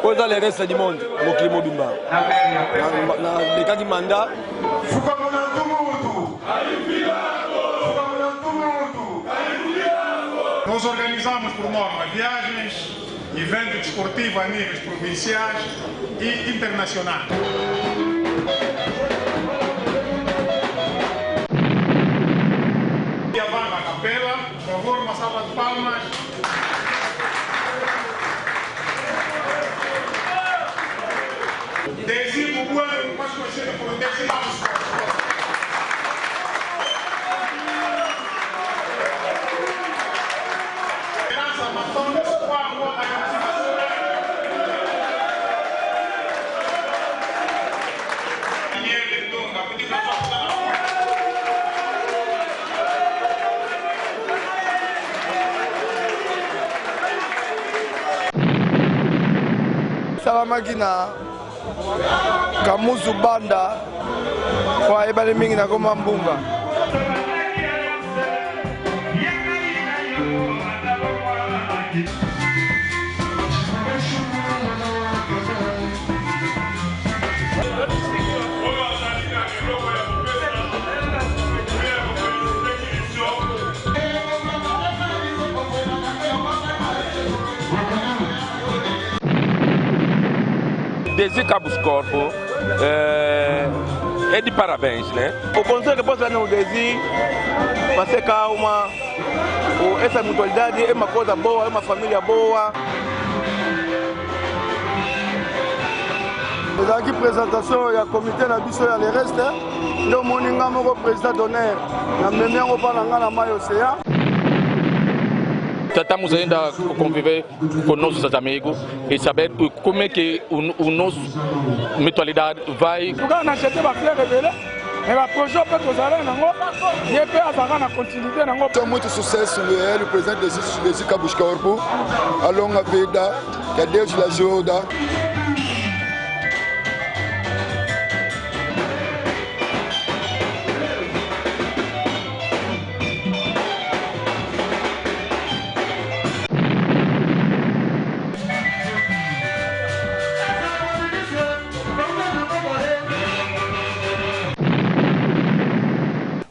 Pour le reste du monde, au climat bimba. Dans les cas du mandat. Nós organizamos por norma viagens, eventos desportivos a níveis provinciais e internacionais. E a banda a capela, por favor, uma salva de palmas. Desi Bubuano, mais conhecido por Desi Cabos. Salamagina Kamuzu Banda kwa ebale mingi na goma mbunga. Desi Cabos Corpo é de parabéns, né? O conselho que possa no Desi para ser calma, essa mutualidade é uma coisa boa, é uma família boa. Mas aqui apresentação e comitê na biso ya le reste, ndo moninga moko président d'honneur na memengo para ngana mai océan. Tentamos ainda conviver com nossos amigos e saber como é que o nosso mutualidade vai. Tem muito sucesso ele, o presidente desse Cabos Corpo, a longa vida, que Deus lhe ajuda.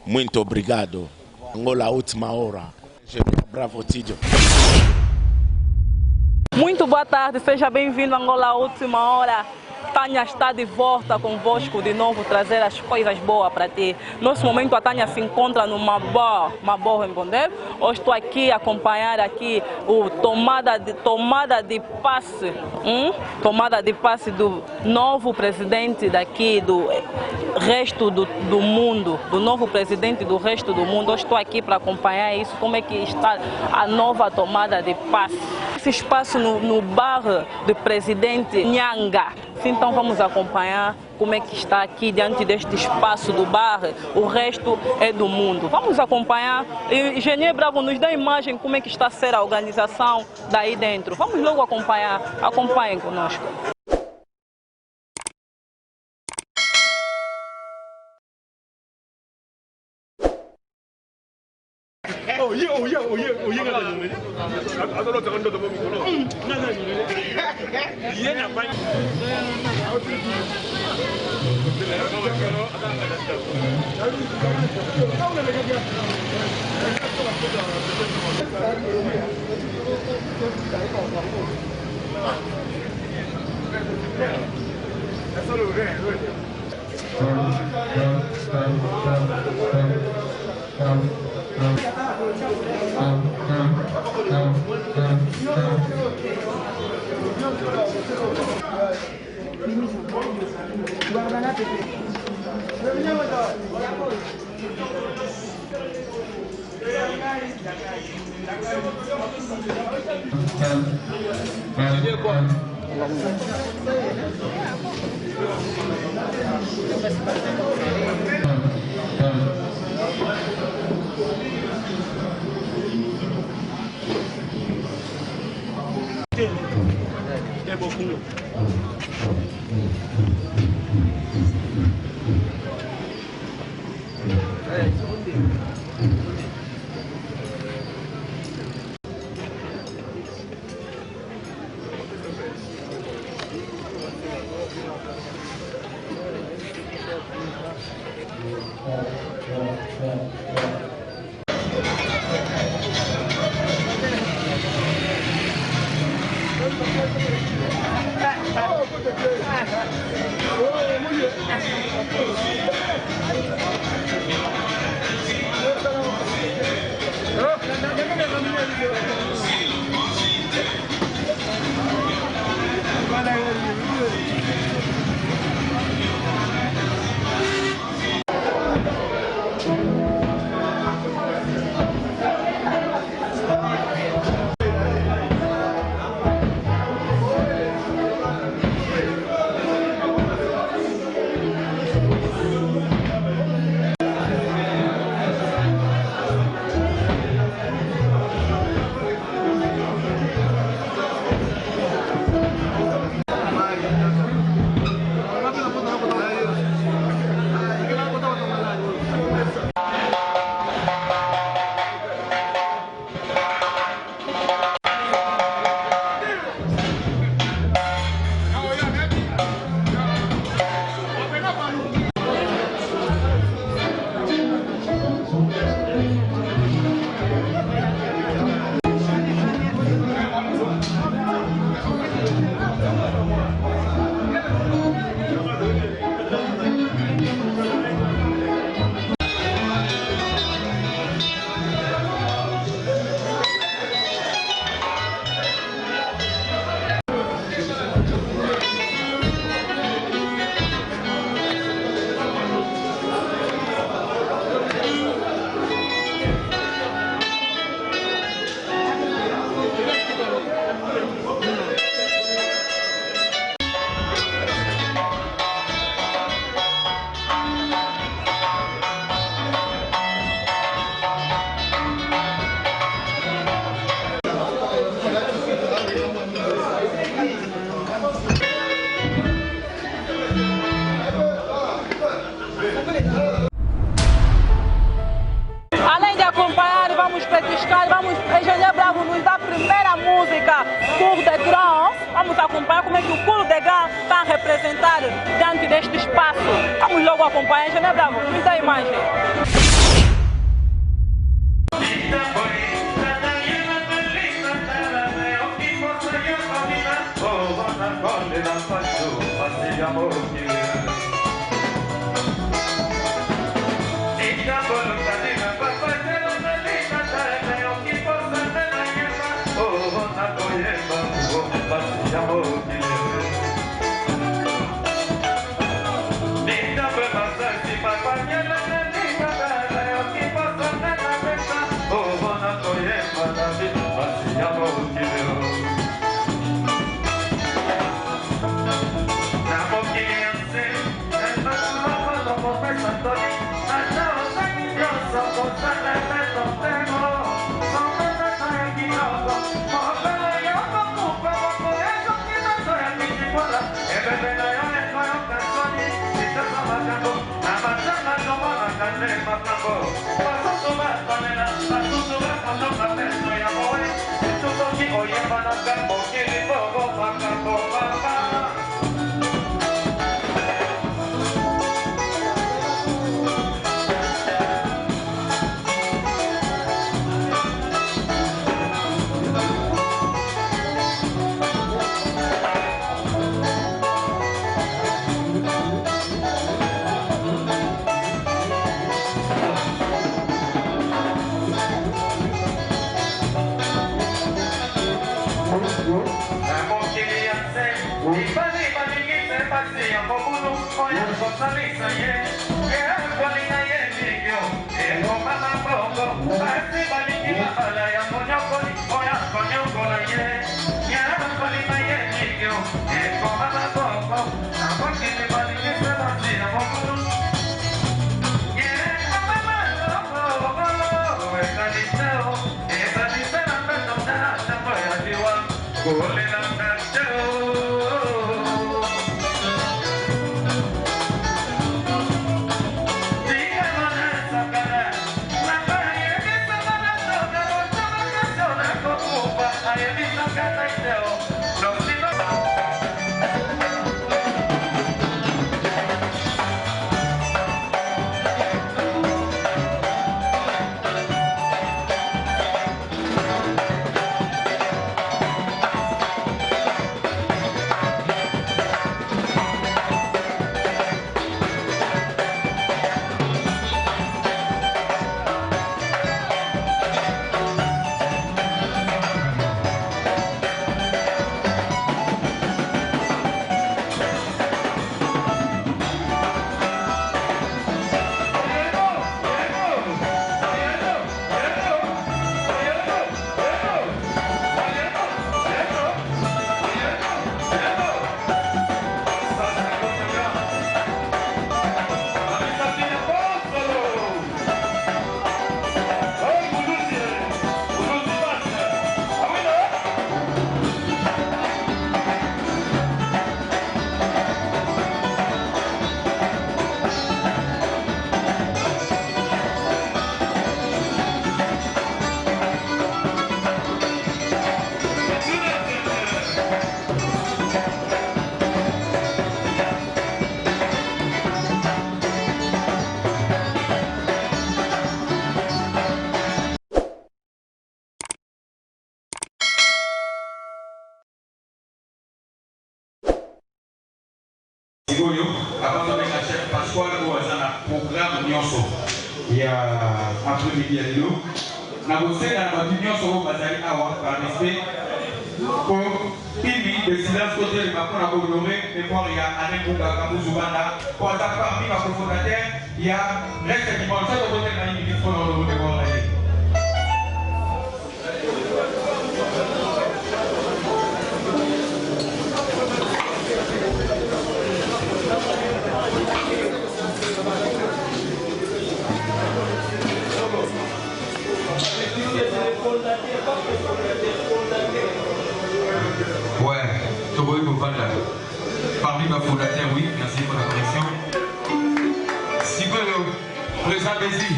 Muito obrigado. Angola, última hora. Bravo, Tídio. Muito boa tarde, seja bem-vindo a Angola, última hora. Tânia está de volta convosco de novo, trazer as coisas boas para ti. Nesse momento a Tânia se encontra numa boa em Bondel. Hoje estou aqui a acompanhar aqui o tomada de passe do novo presidente daqui do resto do mundo, do novo presidente do resto do mundo. Hoje estou aqui para acompanhar isso, como é que está a nova tomada de passe. Esse espaço no bar do presidente Nhanga. Então vamos acompanhar como é que está aqui diante deste espaço do bar, o resto é do mundo. Vamos acompanhar. Engenheiro Bravo nos dá a imagem como é que está a ser a organização daí dentro. Vamos logo acompanhar. Acompanhem conosco. Além de acompanhar, vamos petiscar, vamos Engenheiro Bravo nos dá a primeira música Cour de Grand. Vamos acompanhar como é que o Cour de Grand está a representar diante deste espaço. Vamos logo acompanhar. Engenheiro Bravo, nos dá a imagem. Sigoyo, avant de la chef Pasquale au programme Nyonso. Il y a après-midi à l'eau. Nous avons fait la Nyonso au Bazali Awa par respect pour une minute de silence côté de Macron à honorer mémoire il y a Alain Bunga Kamouzubanda. Pour attaquer parmi ma cofondateur, il y a reste qui mange de côté de la minute pour le mémoire. Ouais, Togo Bovanda. Parmi ma fondateur, oui, merci pour la correction. Sigolo, président Bézi.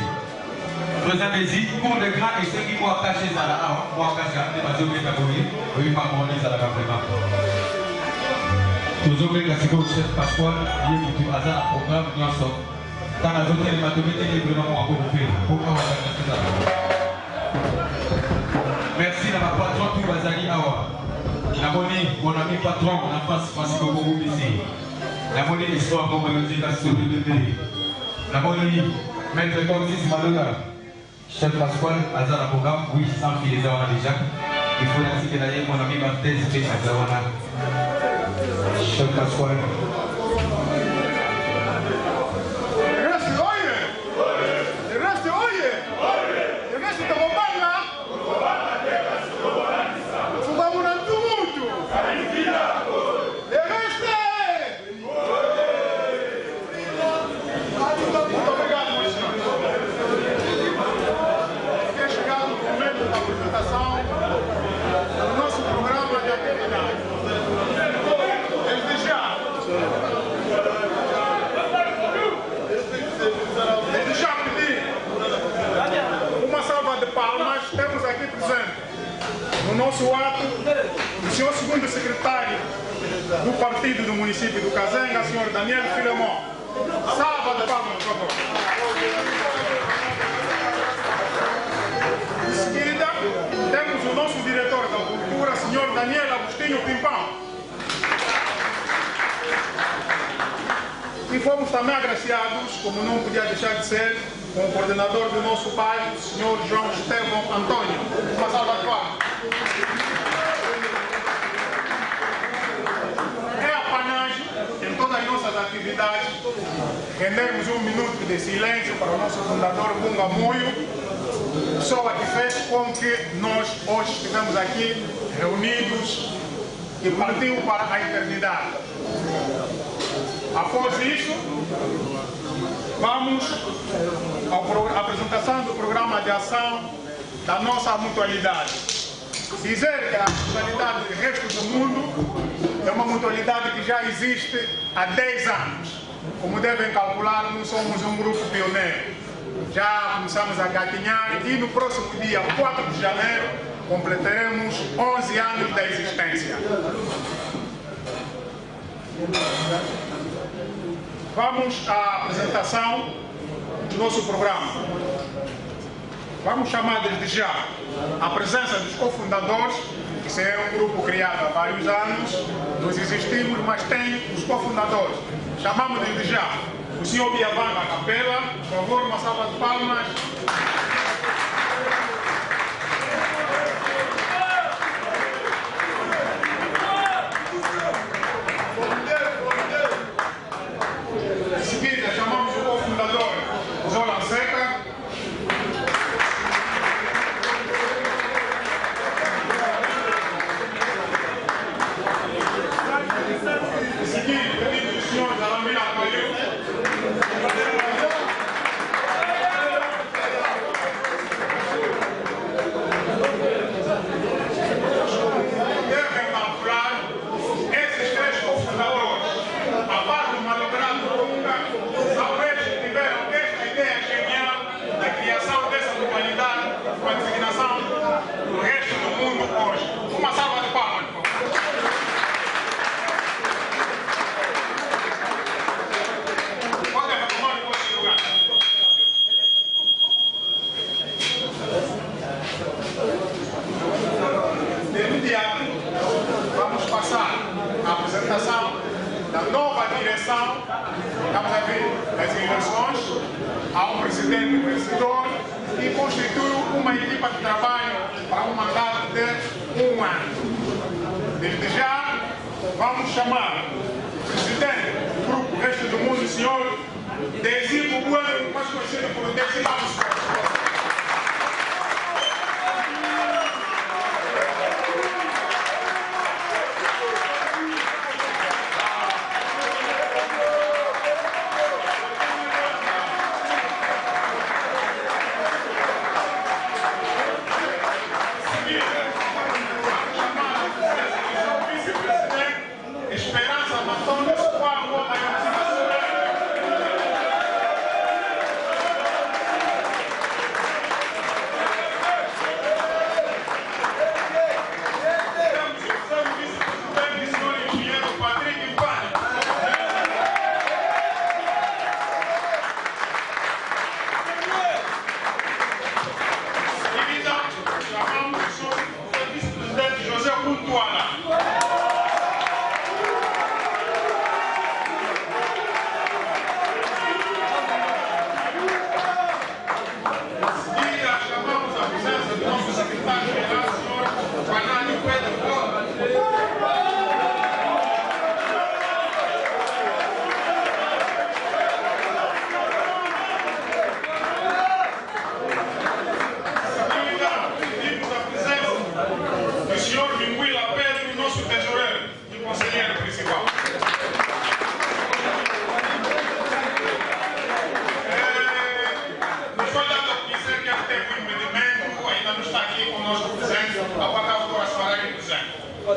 Président Bézi, pour le grand et ceux qui m'ont caché ça là, moi caché, mais je vais t'abonner, oui, pas mon ça là vraiment. Toujours bien, la Sigolo, chef Pasquale, il est pour hasard, programme, nous en sommes. Dans la zone, il m'a donné librement à couper. Pourquoi on va faire ça? Merci à ma patron tout Bazali Awa. La monnaie, mon ami patron, en face Francisco Bobo ici. La monnaie histoire comme on dit la sur le bébé. La monnaie, maître Corsis Malola. Chef Pasquale, Azar programme, oui, sans filer les a déjà. Il faut la citer d'ailleurs mon ami Barthez, c'est Azawana. Chef Pasquale. No nosso ato, o senhor segundo secretário do partido do município do Kazenga, senhor Daniel Filemon. Salva de palmas, por favor. Em seguida, temos o nosso diretor da cultura, senhor Daniel Agostinho Pimpão. E fomos também agraciados, como não podia deixar de ser, com o coordenador do nosso pai, o senhor João Estevão Antônio. Uma salva de palmas. É apanagem em todas as nossas atividades rendermos um minuto de silêncio para o nosso fundador Bunga Moio, pessoa que fez com que nós hoje estivemos aqui reunidos e partiu para a eternidade. Após isso, vamos à apresentação do programa de ação da nossa mutualidade. Dizer que a mutualidade do resto do mundo é uma mutualidade que já existe há 10 anos. Como devem calcular, nós somos um grupo pioneiro. Já começamos a gatinhar e no próximo dia 4 de janeiro completaremos 11 anos da existência. Vamos à apresentação do nosso programa. Vamos chamar desde já a presença dos cofundadores, que é um grupo criado há vários anos. Nós existimos, mas tem os cofundadores. Chamamos desde já o senhor Biavanga Capela. Por favor, uma salva de palmas. Em seguida, chamamos o cofundador Zola Seca. Em seguida, pedimos o senhor Zalamira Coelho. eleição, estamos a ver as eleições, há um presidente vencedor e constitui uma equipa de trabalho para um mandato de 1 ano. Desde já, vamos chamar o presidente do Grupo Resto do Mundo, o senhor Desigo Bueno, mais conhecido por Desigo Bueno.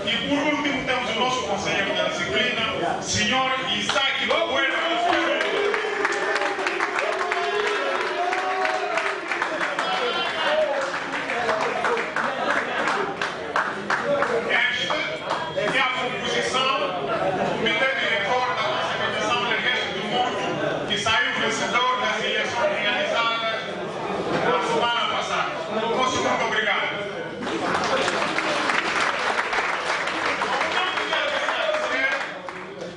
E por último temos o nosso conselheiro da disciplina, senhor Isaac Bueno. Esta é a composição do Comitê Diretor da Concertação do Resto do Mundo, que saiu vencedor das eleições realizadas na semana passada. Nosso muito obrigado.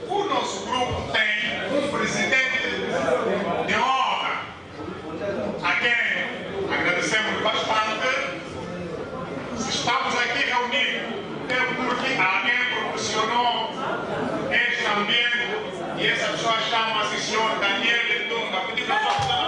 O nosso grupo tem um presidente de honra, a quem agradecemos bastante. Se estamos aqui reunidos, é porque alguém proporcionou este ambiente e essa pessoa chama-se o senhor Daniel Dunga. Pedimos a sua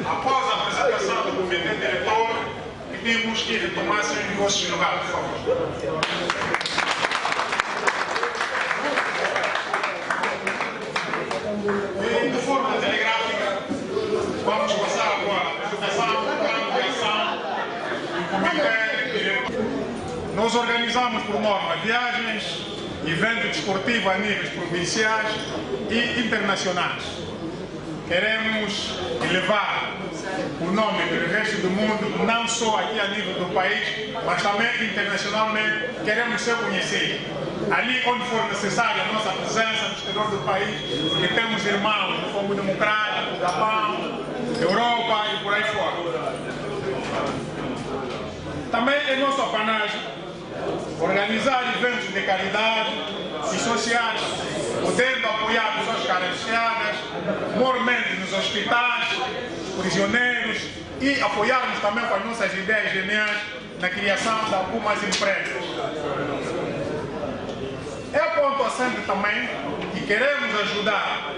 após a apresentação do comitê diretor, pedimos que retomassem os vossos lugares, por favor. E de forma telegráfica, vamos passar agora a apresentação do plano de ação do comitê diretor. Nós organizamos por norma viagens, eventos desportivos a níveis provinciais e internacionais. Queremos elevar o nome do resto do mundo, não só aqui a nível do país, mas também internacionalmente. Queremos ser conhecidos. Ali onde for necessária a nossa presença no exterior do país, porque temos irmãos do Congo Democrático, Gabão, Europa e por aí fora. Também é nosso apanagem organizar eventos de caridade e sociais, podendo apoiar pessoas carenciadas, mormente nos hospitais, prisioneiros, e apoiarmos também com as nossas ideias geniais na criação de algumas empresas. É ponto assente também que queremos ajudar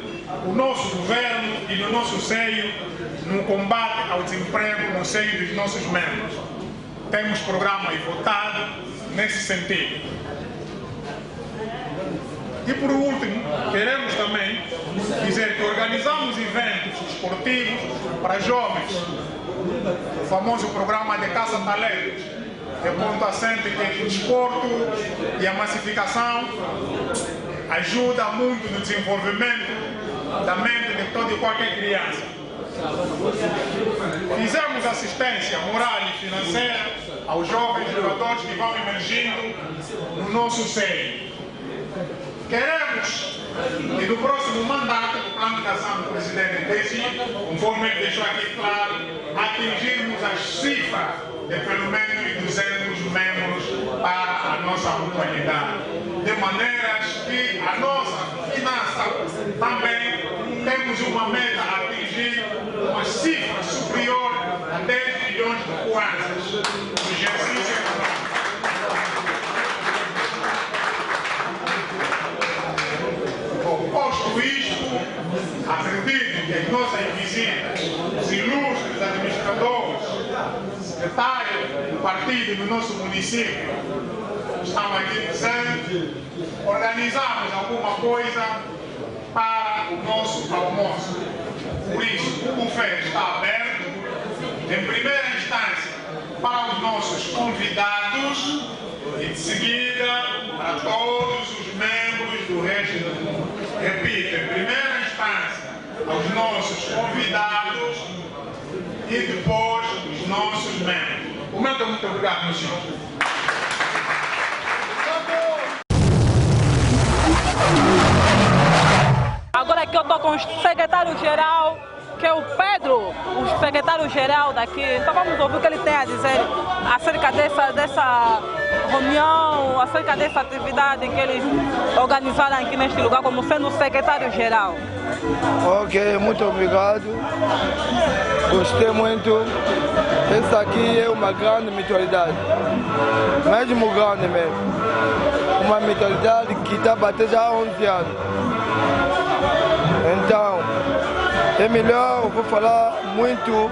o nosso governo e no nosso seio no combate ao desemprego no seio dos nossos membros. Temos programa votado nesse sentido. E por último, queremos também dizer que organizamos eventos esportivos para jovens, o famoso programa de caça-talentos. É ponto assente que o desporto e a massificação ajuda muito no desenvolvimento da mente de toda e qualquer criança. Fizemos a assistência moral e financeira aos jovens jogadores que vão emergindo no nosso seio. Queremos que no próximo mandato do Plano de Ação do Presidente Desi, conforme ele deixou aqui claro, atingirmos as cifras de pelo menos 200 membros para a nossa mutualidade, de maneira que a nossa finança também temos uma meta a atingir, uma cifra superior a 10 bilhões de kwanzas no exercício econômico. Posto isto, acredito que as nossas visitas, os ilustres administradores, secretários do partido no nosso município, estão aqui presentes, organizamos alguma coisa para o nosso almoço. Por isso, o buffet está aberto, em primeira instância, para os nossos convidados e, de seguida, para todos os membros do resto do mundo. Repito, em primeira instância, aos nossos convidados e depois os nossos membros. Muito obrigado, meu senhor. Agora aqui eu estou com o secretário-geral, que é o Pedro, o secretário-geral daqui. Então vamos ouvir o que ele tem a dizer acerca dessa reunião, acerca dessa atividade que eles organizaram aqui neste lugar, como sendo o secretário-geral. Ok, muito obrigado. Gostei muito. Essa aqui é uma grande mutualidade, mesmo grande mesmo. Uma mutualidade que está batendo já há 11 anos. Então, é melhor, eu vou falar muito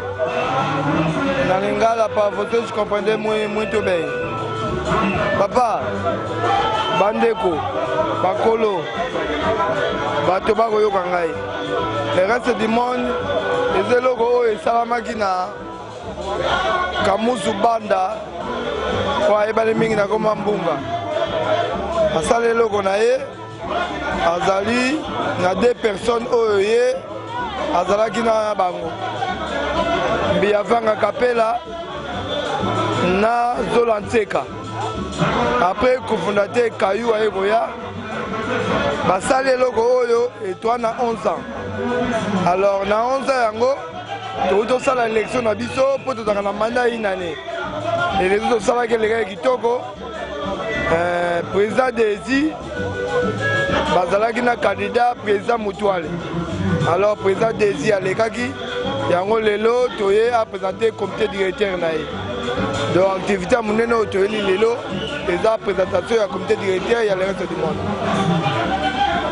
na lingala para vocês compreenderem muito bem. Papa, bandeko, bakolo, bato bakoyoka ngai. Le reste du monde, les eloko oyo esalamaki na Kamuzu Banda, po ayebani mingi na koma mbunga. Asala eloko na ye, azali na 2 personnes oyo ye azalaki na bango. Mbiyavanga Kapela na Zola Ntseka. Après cofondateur Kayu Ayekoya, basali eloko oyo etwa na 11 ans. Alors na 11 ans yango tosala élection na biso po tozaka na mandat inane. Élection tosalaki eleka kitoko. Président Desi bazalaki na candidat président Mutuale. Alors président Desi alekaki yango lelo toye a présenter comité directeur na ye. Donc activité monene oyo toyeli lelo eza présentation ya comité directeur ya le reste du monde.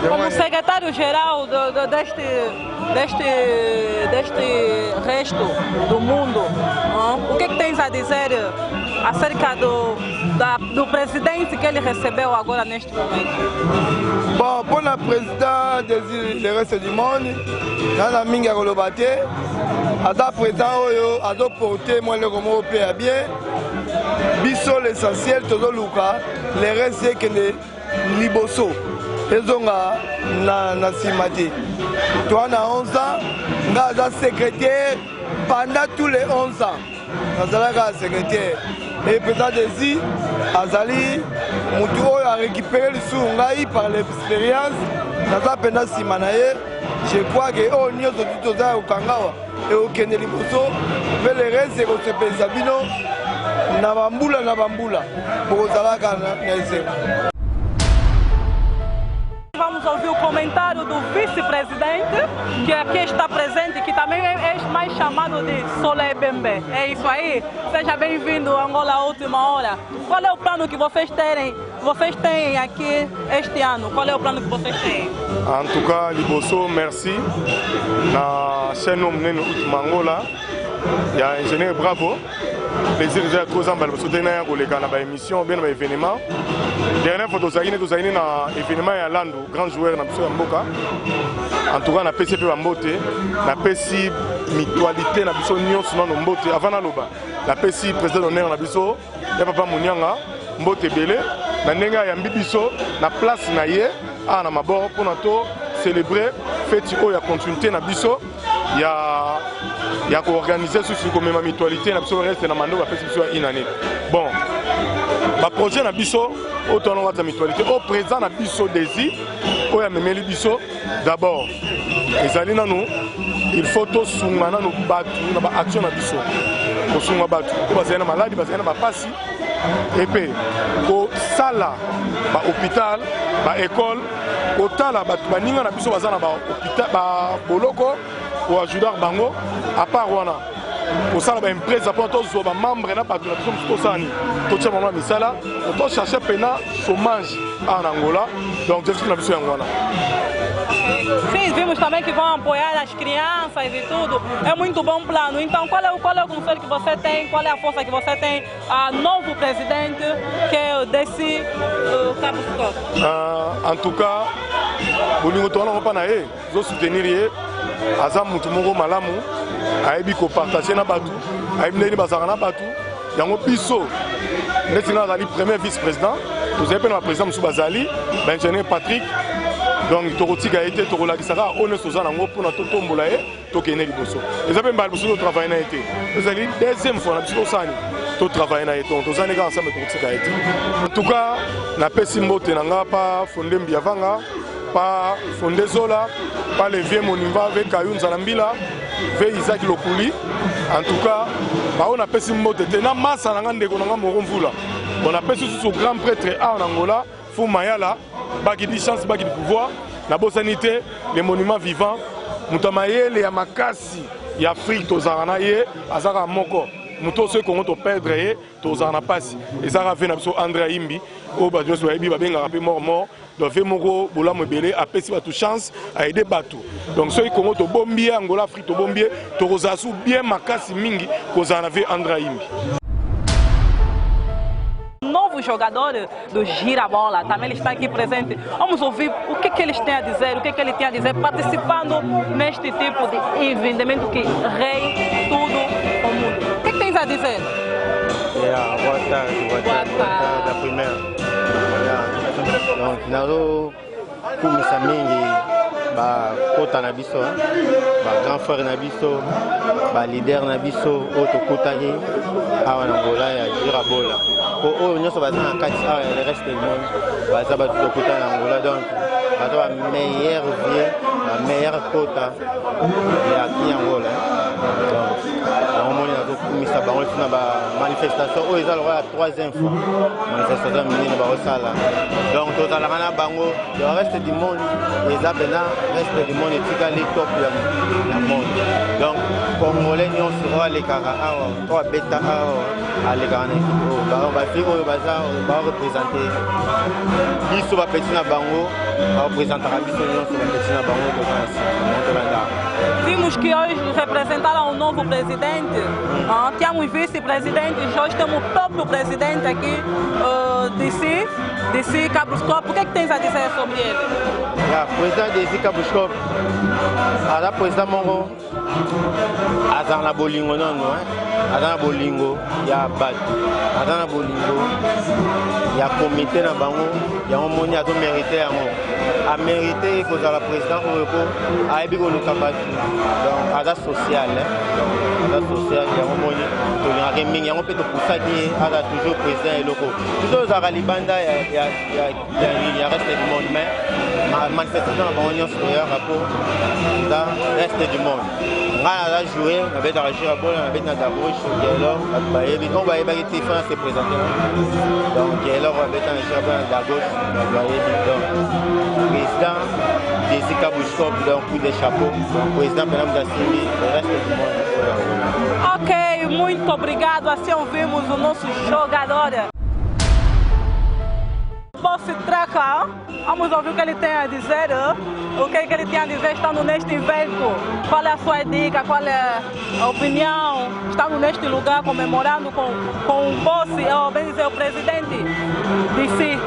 Como secretário-geral deste resto do mundo, o que tens a dizer acerca do presidente que ele recebeu agora neste momento? Bon, pour le président du reste du monde, nana mingi ya koloba te, aza président oyo azo porter moi le komo pe bien. Biso l'essentiel tozoluka le reste que ne liboso. Ezonga na simati. Toi na 11 ans, nga aza secrétaire pendant tous les 11 ans. Nazalaka secrétaire. Et président Desi azali mutu oyo a récupéré le sou ngai par l'expérience. Naza penda simanaye. Je crois que o nyoso tutoza okangawa et au kende liboso. Mais le reste ko se pensa bino na bambula. Pour zalaka na ese. Vamos ouvir o comentário do vice-presidente, que aqui está presente, que também é mais chamado de Solé Bembe. É isso aí. Seja bem-vindo a Angola Última Hora. Qual é o plano que vocês têm aqui este ano? Qual é o plano que vocês têm? En tout cas, Liboso, merci. Na chaîne Última Angola, il y a un ingénieur bravo. Plaisir déjà trop en balme soutenir pour les canaux émission bien événement. Dernière fois tozali na événement ya Lando grand joueur na biso ya mboka. En tout cas na PCP ba mbote na PCI mutualité na biso nyonso na mbote avant na loba. La PCI président d'honneur na biso ya papa Munyanga mbote belé na ndenga ya mbibiso na place na ye na maboro pour na to célébrer fête oyo ya continuité na biso ya il y a organisé sous comme ma mutualité na biso reste na mando ba pesi biso une année. Bon. Ba projet na biso autant on va mutualité au présent na biso désir o ya memeli biso d'abord ezali nanu il faut to sungana no batu na ba action na biso ko sunga batu ko bazana na maladi bazana ba pasi et puis ko sala ba hôpital ba école ko tala batu baninga na biso bazana ba hôpital ba boloko ko ajudar bango à part wana ko sala ba empresa pour to zo ba membre na batu na biso to sani to tcha mama misala to chercher pena chômage en Angola donc je suis na biso ngwana. Sim, vimos também que vão apoiar as crianças e tudo. É muito bom plano. Então, qual é o conselho que você tem? Qual é a força que você tem a novo presidente que é desse Cabo Scott? En tout cas, o lingo to na pa na e, zo soutenir ye, aza mutu moko malamu, ayebi ko partager na batu, ayebi ndeni bazaka na batu, yango biso. Neti na zali premier vice-président, vous avez le président Moussou Bazali, l'ingénieur Patrick. Donc, Torotika a été Torolakisara, on est sur un angle pour notre tombolae, Tokene Liboso. Les appels Balboso de travail n'a été. Vous allez deuxième fois, la Sani, tout travail n'a été. Donc, vous allez ensemble Torotika a été. En tout cas, la Pessimbo Tenanga, pas Fondé Mbiavanga, pas Fondé Zola, pas les vieux monuments avec Kayoun Zalambila, avec Isaac Lokuli. En tout cas, on a Pessimbo Tenanga, Massa Nangande Konanga Moromvula. On a Pessimbo sous grand prêtre en Angola, Fou Mayala. Baki di chance, baki di pouvoir, la bonne sanité, les monuments vivants, Moutamaye, les Yamakasi, Yafrik, Tozaranaye, Azara Moko, Mouto ceux qu'on va perdre, Tozarana Passi, et Zara Venabso André Imbi, au Badjos Wabi, Babenga Rapé mort, donc Femoro, Bola Mobele, a Pessi Batou chance à aider Batou. Donc ceux qui ont bombier, Angola, Afrique, bombier, Torozasu, bien Makasi Mingi, Kozana André Imbi. Novo jogador do Girabola, também ele está aqui presente. Vamos ouvir o que eles têm a dizer, o que ele tem a dizer, participando neste tipo de evento que rei tudo o mundo. O que tens a dizer? Boa tarde, a primeira. Donc, nós começamos a kota na biso, grand frère na biso, leader na biso, autokotani, awa na Angola ya Girabola. Pour eux, nous sommes en kati, le reste du monde, nous sommes en Angola, donc la meilleure vie, la meilleure quota de Angola. Donc, nous avons une manifestation, où ils ont la troisième fois, manifestation menée dans Barosala. Donc, nous avons le reste du monde, les abénats, le reste du monde est égal top du monde. Donc, Congolais, nous serons les Karaha, trois bêta à l'Égarné. On va représenter biso ba petit na bango, va représenter a biso nyonso ba petit na bango do France. Vimos que hoje representaram o novo presidente, temos vice-presidente, hoje temos o próprio presidente aqui desse Cabo Scott. O que tens a dizer sobre ele? O presidente desse Cabo Scott, a presidente Mongo, a bolingo não é? A bolingo ya batu, a bolingo ya comité na bango, ya moni a mérité a mérité que la président au repos a ébi ko lukabatu. Donc ada social, ada social ya moni to ngake mingi ya peut pour ça qui ada toujours président et loko. Toujours za libanda ya reste du monde mais manifestation na bango nyonso ya rapport da reste du monde. On a joué, on avait dans la Girabola, on avait dans la bouche, on va y se présenter. Donc, alors, on avait dans la Girabola, dans la gauche, on va y président des Cabo Scott, donc coup de chapeau, président Benam Dassimi, le reste du monde. Ok, muito obrigado. Assim ouvimos o nosso jogador. Se traca, vamos ouvir o que ele tem a dizer, o que ele tem a dizer estando neste evento, qual é a sua dica, qual é a opinião, estando neste lugar comemorando com o boss, bem dizer, o presidente de si,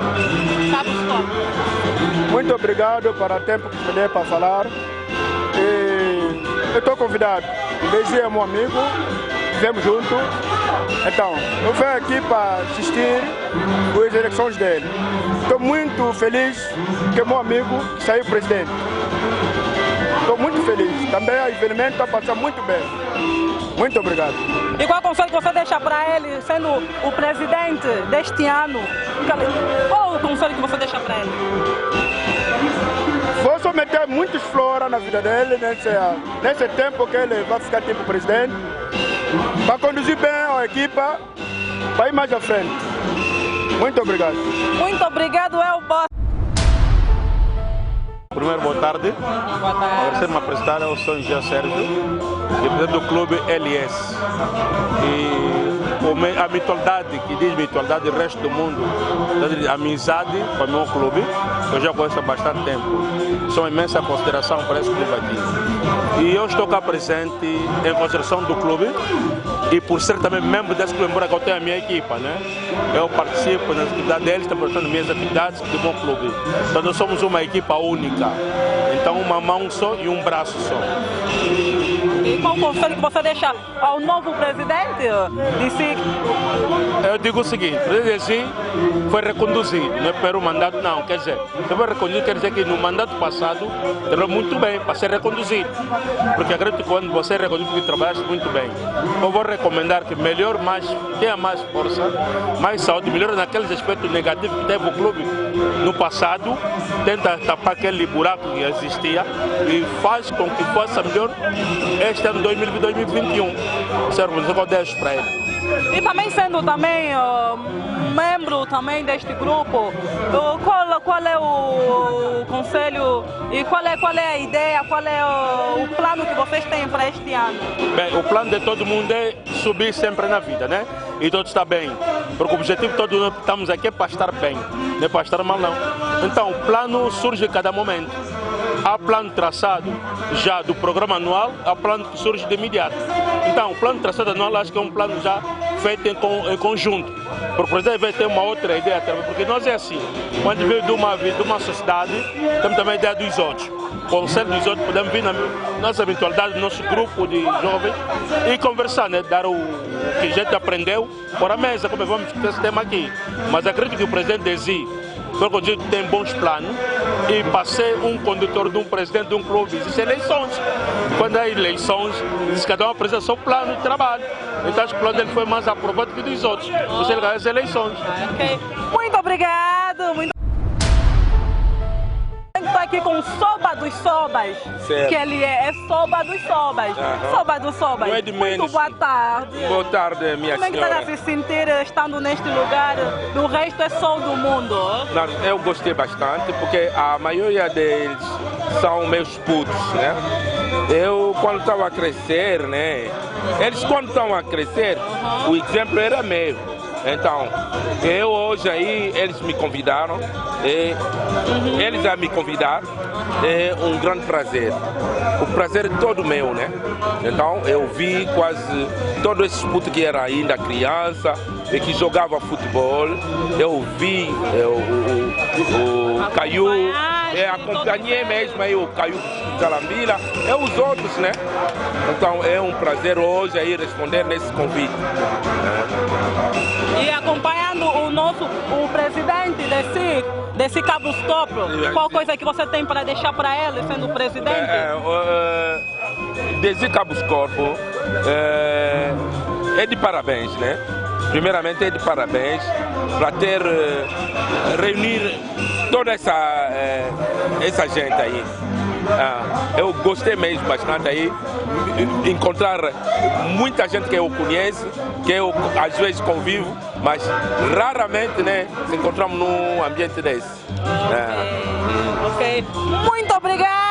Cabo Scott. Muito obrigado para o tempo que me deu para falar. Eu estou convidado, Desi é meu amigo, vivemos juntos. Então, eu venho aqui para assistir às eleições dele. Estou muito feliz que meu amigo saiu presidente. Estou muito feliz. Também o evento está passando muito bem. Muito obrigado. E qual conselho que você deixa para ele, sendo o presidente deste ano? Qual o conselho que você deixa para ele? Vou só meter muitos flora na vida dele nesse tempo que ele vai ficar tipo presidente, para conduzir bem a equipa, para ir mais à frente. Muito obrigado. Muito obrigado, Elba. Primeiro, boa tarde. Boa tarde. Agradecer me apresentar, eu sou Jean Sérgio, presidente do clube LS. E a mutualidade, que diz mutualidade do resto do mundo, a amizade com o meu clube, que eu já conheço há bastante tempo. Sou uma imensa consideração para esse clube aqui. E eu estou cá presente em consideração do clube e por ser também membro desse clube, embora que eu tenha a minha equipa, né? Eu participo nas atividades deles, também nas minhas atividades do bom clube. Então nós somos uma equipa única. Então uma mão só e um braço só. E qual o conselho que você deixa ao novo presidente de SIC? Eu digo o seguinte, o presidente SIC foi reconduzido, não é para o mandato não, quer dizer, foi reconduzido, quer dizer que no mandato passado trabalhou muito bem para ser reconduzido, porque acredito que quando você é reconduzido, porque trabalhaste muito bem. Eu vou recomendar que melhor, tenha mais força, mais saúde, melhor naqueles aspectos negativos que teve o clube no passado, tenta tapar aquele buraco que existia e faz com que faça melhor este ano 2021. Serve o que eu deixo para ele. E também sendo membro também deste grupo, qual é o conselho e qual é a ideia, qual é o plano que vocês têm para este ano? Bem, o plano de todo mundo é subir sempre na vida, né? E todos está bem, porque o objetivo de todos nós estamos aqui é para estar bem, não é para estar mal não. Então o plano surge a cada momento. Há plano traçado já do programa anual, há plano que surge de imediato. Então, o plano traçado anual acho que é um plano já feito em conjunto. Porque o presidente vai ter uma outra ideia também, porque nós é assim, quando veio de uma sociedade, temos também a ideia dos outros. Com o conselho dos outros, podemos vir na nossa eventualidade, no nosso grupo de jovens e conversar, né? Dar o que a gente aprendeu por a mesa, como vamos discutir esse tema aqui. Mas acredito que o presidente Desi, porque o gente tem bons planos e para ser um condutor de um presidente de um clube existem eleições. Quando há eleições, cada um apresenta seu plano de trabalho. Então acho que o plano dele foi mais aprovado que dos outros. Você ganha as eleições. Okay. Muito obrigado. Estou aqui com o Soba dos Sobas, certo. Que ele é Soba dos Sobas. Soba dos Sobas. Não é de menos. Muito boa tarde. Boa tarde, minha Como é que senhora. está a se sentir estando neste lugar? Do resto é sol do mundo. Não, eu gostei bastante porque a maioria deles são meus putos, né? Eu quando estava a crescer, né? Eles quando estão a crescer, o exemplo era meu. Então, eu hoje aí, eles me convidaram, eles a me convidar, é um grande prazer. O prazer é todo meu, né? Então, eu vi quase todos esses putos que eram ainda criança e que jogavam futebol, eu vi o Caiu, acompanhei mesmo aí o Caiu Calambila, os outros, né? Então, é um prazer hoje aí responder nesse convite. E acompanhando o presidente desse Cabuscopo, qual coisa que você tem para deixar para ele, sendo presidente? Desse Cabuscopo é de parabéns, né? Primeiramente é de parabéns para ter reunir toda essa gente aí. Eu gostei mesmo bastante aí, encontrar muita gente que eu conheço, que eu às vezes convivo, mas raramente, né, se encontramos num ambiente desse. Ok. Muito obrigado!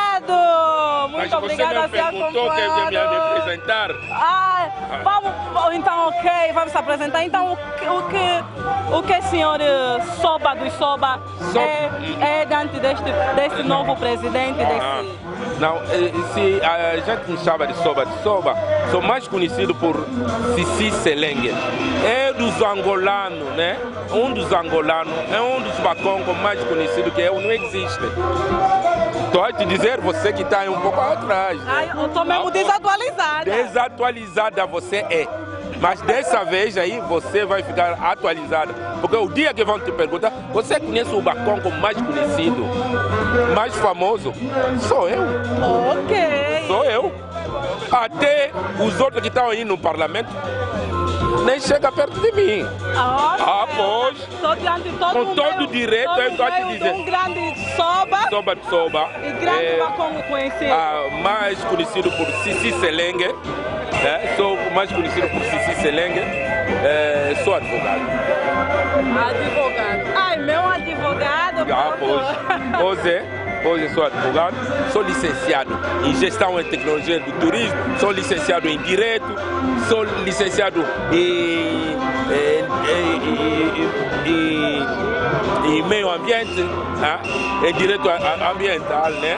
Muito obrigada a ser perguntou que eu me apresentar. Vamos, então, ok, vamos se apresentar. Então, o que senhor Soba dos Soba é diante deste novo presidente? Não, se a gente me chama de Soba, sou mais conhecido por Sissi Selengue. É dos angolanos, né? Um dos angolanos, é um dos bacongos mais conhecidos que eu, não existe. Estou a te dizer, você que está um pouco atrás. Eu estou mesmo desatualizada. Desatualizada você é. Mas dessa vez aí você vai ficar atualizada. Porque o dia que vão te perguntar, você conhece o bacongo mais conhecido, mais famoso? Sou eu. Ok. Sou eu. até os outros que estão aí no parlamento nem chegam perto de mim. Pois, com todo o direito, eu estou a te dizer. Um grande Soba. Soba. E grande Bakongo conhecido. Mais conhecido por Sissi Selengue. Sou mais conhecido por Sissi Selengue. Sou advogado. Advogado. Ai, meu advogado. Hoje sou advogado, sou licenciado em gestão e tecnologia do turismo, sou licenciado em direito, sou licenciado em meio ambiente, em direito ambiental, né?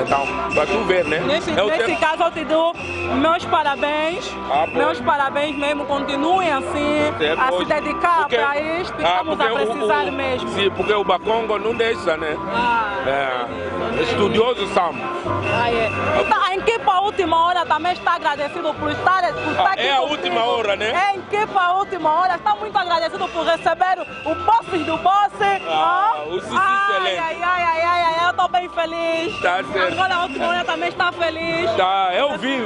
Então, para tu ver, né? Nesse caso eu te dou meus parabéns, meus parabéns mesmo, continuem assim, a se dedicar para isto, estamos a precisar mesmo. Sim, porque o Bakongo não deixa, né? Estudiosos são. A equipa Última Hora também está agradecido por estar aqui. É a Última Hora, né? É a equipa Última Hora, está muito agradecido por receber o boss do boss. O Sissi Selengue. Eu estou bem feliz. Tá certo. Agora a Última Hora também está feliz. Eu vi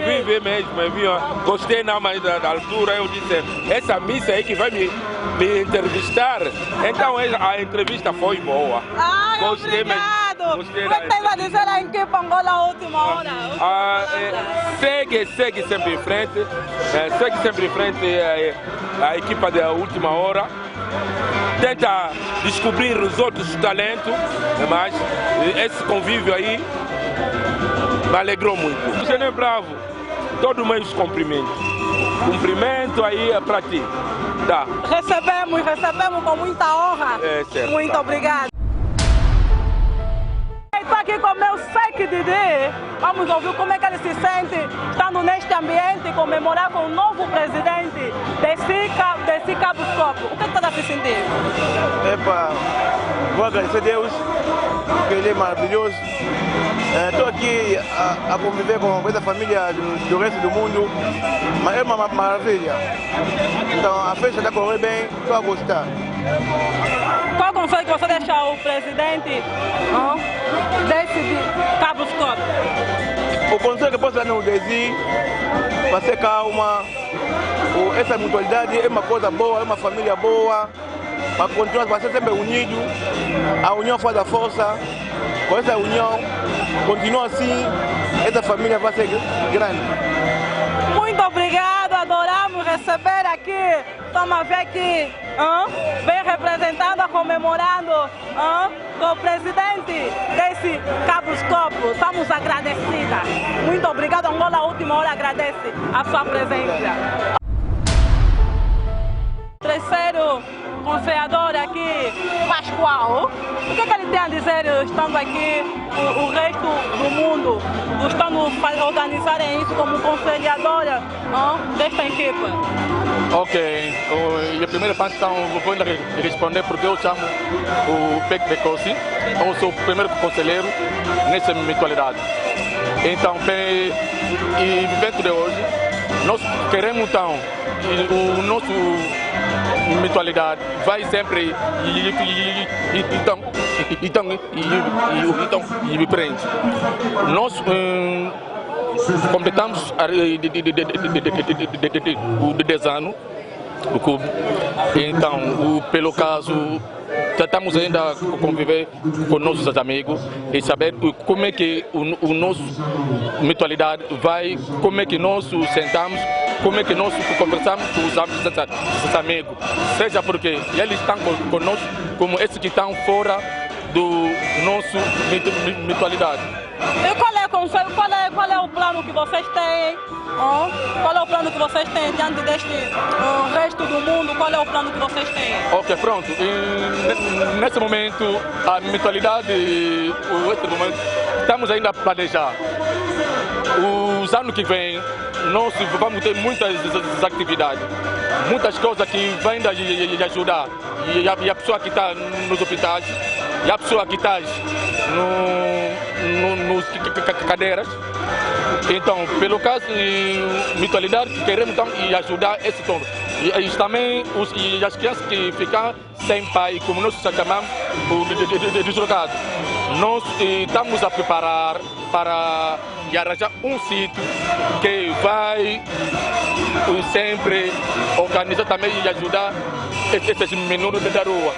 mesmo, gostei na mais da altura, eu disse, essa missa aí que vai me entrevistar. Então a entrevista foi boa. Gostei mesmo. O que tem a dizer a equipe Angola Última Hora? Segue sempre em frente. Segue sempre em frente a equipa da Última Hora. Tenta descobrir os outros talentos, mas esse convívio aí me alegrou muito. O Genê Bravo, todo meus cumprimentos. Cumprimento aí é para ti. Tá. Recebemos com muita honra. Certo, muito obrigado. Estou aqui com o meu Sek Didi. Vamos ouvir como é que ele se sente estando neste ambiente e comemorar com o novo presidente desse Cabo Scopo. O que está a se sentir? Vou agradecer a Deus, porque Ele é maravilhoso. Estou aqui a conviver com essa família do resto do mundo, mas é uma maravilha. Então a festa está correndo bem, estou a gostar. Qual conselho que você deixa ao presidente desse Cabo Scopo? O conselho que eu posso dar no Desi, para ser calma, essa mutualidade é uma coisa boa, é uma família boa, para continuar, para ser sempre unido, a união faz a força, com essa união, continua assim, essa família vai ser grande. Muito obrigado, adoramos receber aqui, estamos a ver aqui, bem representando, comemorando com o presidente desse Cabo Scopo. Estamos agradecidas. Muito obrigado, Angola Última Hora agradece a sua presença. Terceiro conselhador aqui, Pascoal. O que ele tem a dizer estando aqui, o resto do mundo, estando a organizarem isso como conselhadora desta equipe? Ok, e a primeira parte então vou ainda responder porque eu chamo o Pec Becosi, eu sou o primeiro conselheiro nessa mutualidade. Então, o evento de hoje, nós queremos então o nosso mutualidade vai sempre e me prende. Nós completamos de 10 anos o clube, então pelo caso tratamos ainda de conviver com nossos amigos e saber como é que o nosso mutualidade vai, como é que nós sentamos, como é que nós conversamos com os amigos, seja porque eles estão conosco, como esses que estão fora do nosso mutualidade. E qual é o conselho, qual é o plano que vocês têm? Qual é o plano que vocês têm diante deste resto do mundo? Qual é o plano que vocês têm? Ok, pronto. Nesse momento, a mutualidade, nesse momento, estamos ainda a planejar. Os anos que vêm, nós vamos ter muitas atividades, muitas coisas que vêm ajudar. E a pessoa que está nos hospitais, e a pessoa que está nas cadeiras. Então, pelo caso de mutualidade, queremos então, ajudar esse todo. E também as crianças que ficam sem pai, como nós chamamos, deslocados. nós estamos a preparar para arranjar um sítio que vai sempre organizar também e ajudar esses menores da rua.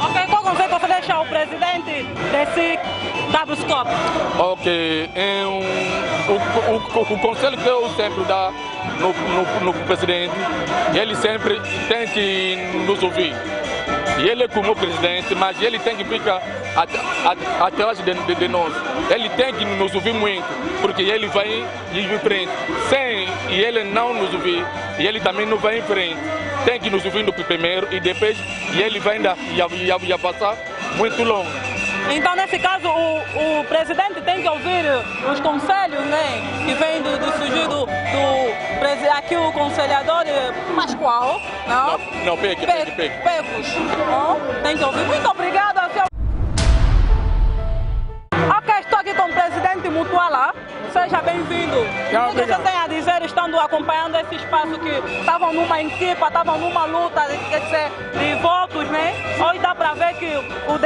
Ok, qual conselho você deixa ao presidente desse Cabuscop? Ok, o conselho que eu sempre dou no presidente, ele sempre tem que nos ouvir. Ele é como presidente, mas ele tem que ficar atrás de nós. Ele tem que nos ouvir muito, porque ele vai em frente. Sem ele não nos ouvir, ele também não vai em frente. Tem que nos ouvir no primeiro e depois ele vai ainda passar muito longe. Então, nesse caso, o presidente tem que ouvir os conselhos, né? Que vem do surgir aqui o conselhador Pascoal, não? Não, Pecos. Tem que ouvir. Muito obrigada. Ok, estou aqui com o presidente Mutuala. Seja bem-vindo. O que você tem a dizer, estando acompanhando esse espaço que estavam numa equipa, estavam numa luta, quer dizer, de votos, né? Hoje dá para ver que o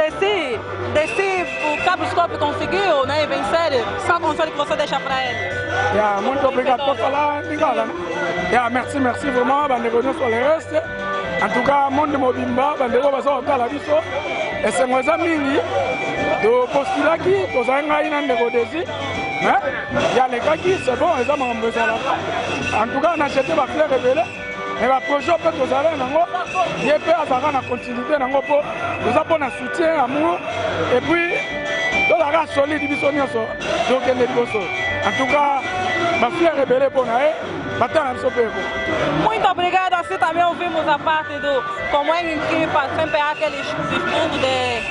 o Cabuscop conseguiu, né, vencer. Qual o conselho que você deixa para ele? Muito obrigado por falar. Merci vraiment, bandeko nyonso le reste. En tout cas, monde mobimba, bandeko bazotala biso. Esengo eza mingi, topostulaki, tozali ngai na ndeko Désir. Yalekaki, c'est bon, eza makambo ezalaka. En tout cas, on a acheté bafleur ebele. Mais le projet peut nous aller il y a une continuité pour un soutien, amour et puis nous avons solide donc en tout cas ma fille est rebelle pour Muito obrigado, assim também ouvimos a parte do como é equipa, sempre há aquele estudo de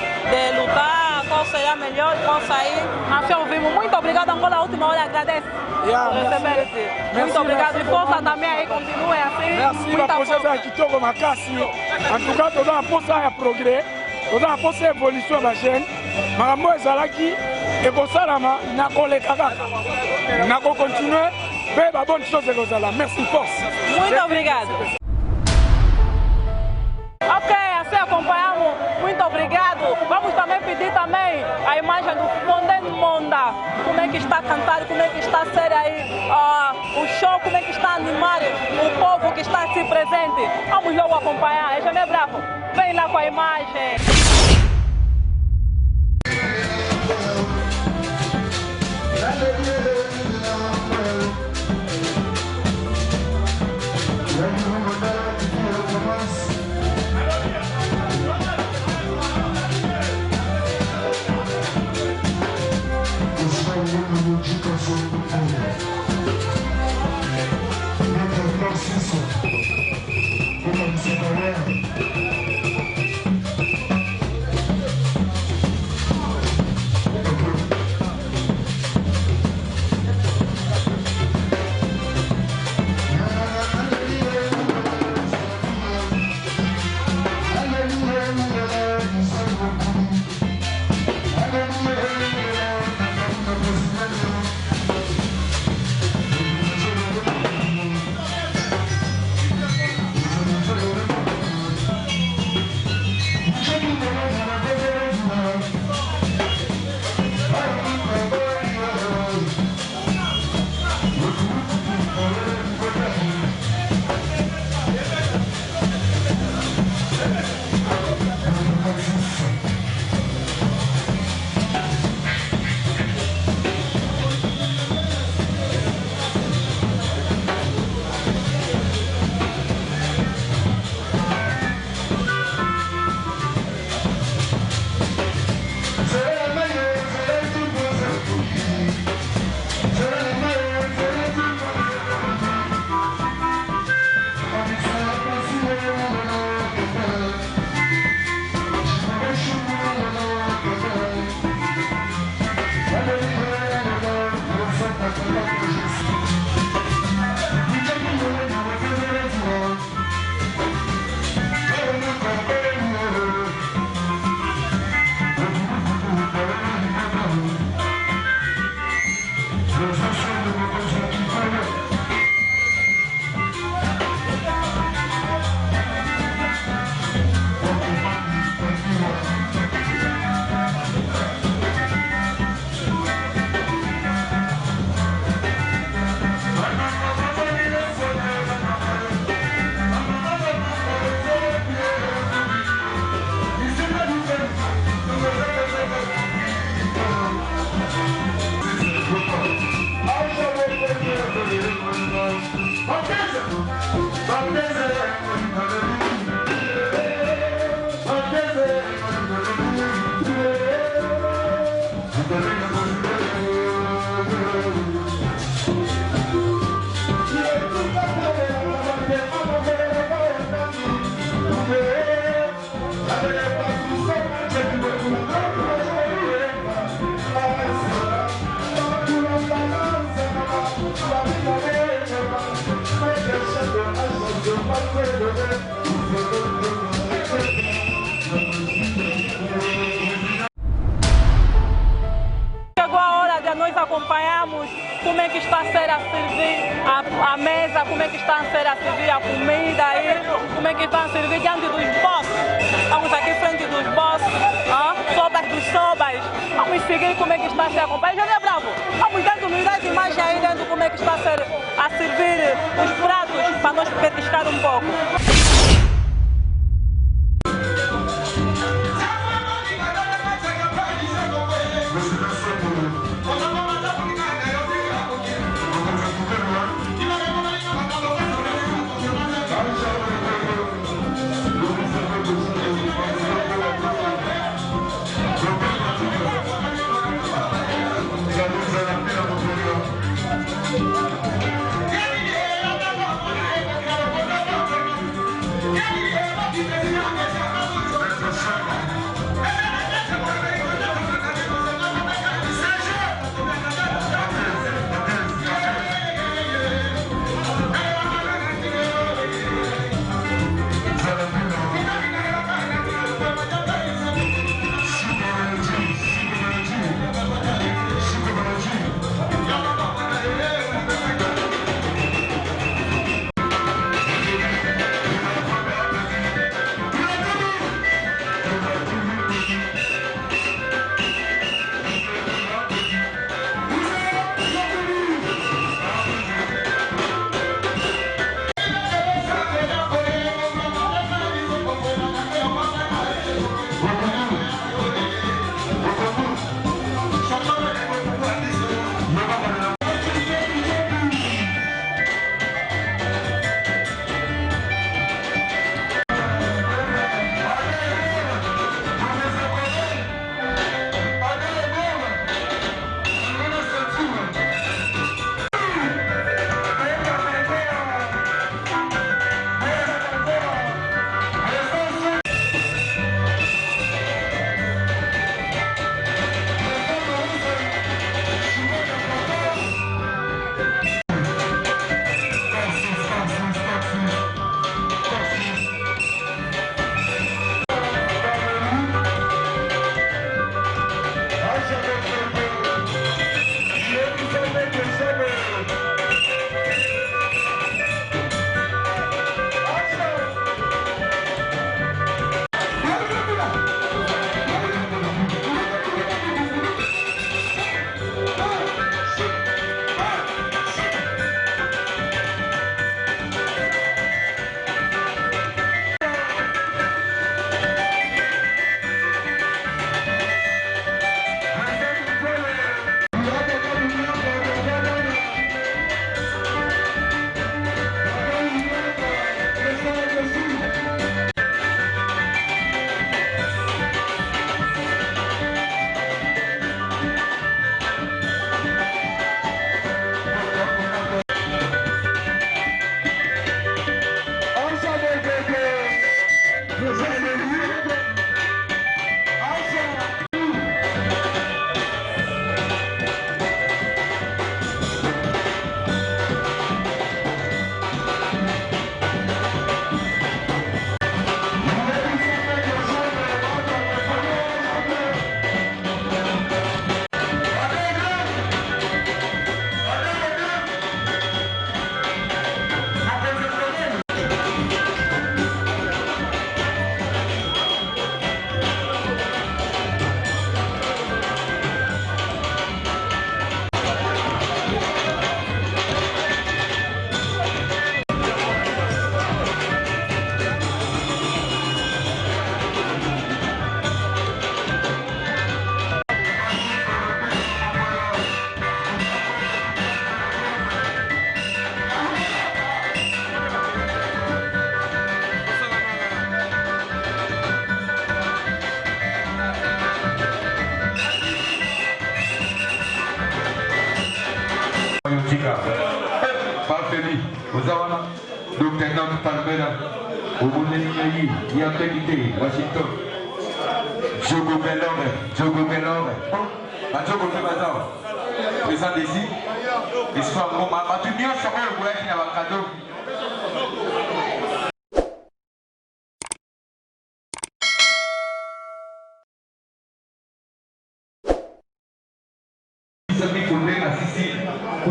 lutar, qual seria melhor, qual sair. Assim ouvimos. Muito obrigado, Angola, a última hora agradece por receber. Muito obrigado e força também aí, continuem assim. Merci, la prochaine Kitoko Makasi. En tout cas, nous avons pensé à progrès, nous avons pensé à évolution de la chaîne. Maman Zalaki, et pour ça, nous avons continué. Bonne chose de Rosala. Merci, force. Muito obrigado. Ok, assim acompanhamos. Muito obrigado. Vamos também pedir também a imagem do Monden Monda. Como é que está a cantar, como é que está a ser aí o show, como é que está a animar o povo que está aqui presente. Vamos logo acompanhar. É Jamé Bravo. Vem lá com a imagem. Chegou a hora de nós acompanharmos como é que está a ser a servir a mesa, como é que está a ser a servir a comida aí, como é que está a servir diante dos bosses. Estamos aqui frente dos bosses, sobas dos sobas. Vamos seguir como é que está a ser acompanhado. José Bravo, vamos dentro, nos dá as imagens aí dentro como é que está a servir os pratos para nós petiscar um pouco. Ozawana, Dr. Nam Palmera, Obuneni, Yatekite, Washington, Jogo Melore, Jogo Melore, président d'ici, et soit mon ma union sur le cadeau.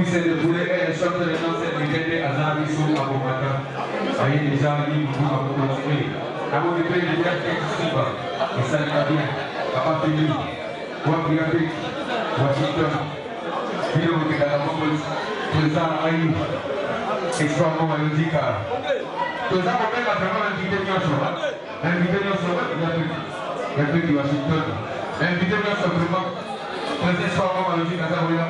s'est déroulé et les choses de l'ancien week-end à Zambisou à Bomata. Voyez déjà, il vous a commencé. D'abord, il fait déjà quelques jours. Et ça va bien. À part de lui, Washington, il est au Canada, président Aïe, extrêmement logique. Tout ça, on va vraiment inviter Nyonso. Inviter Nyonso, il y a plus de Washington. Inviter Nyonso vraiment, président extrêmement logique à Zambia.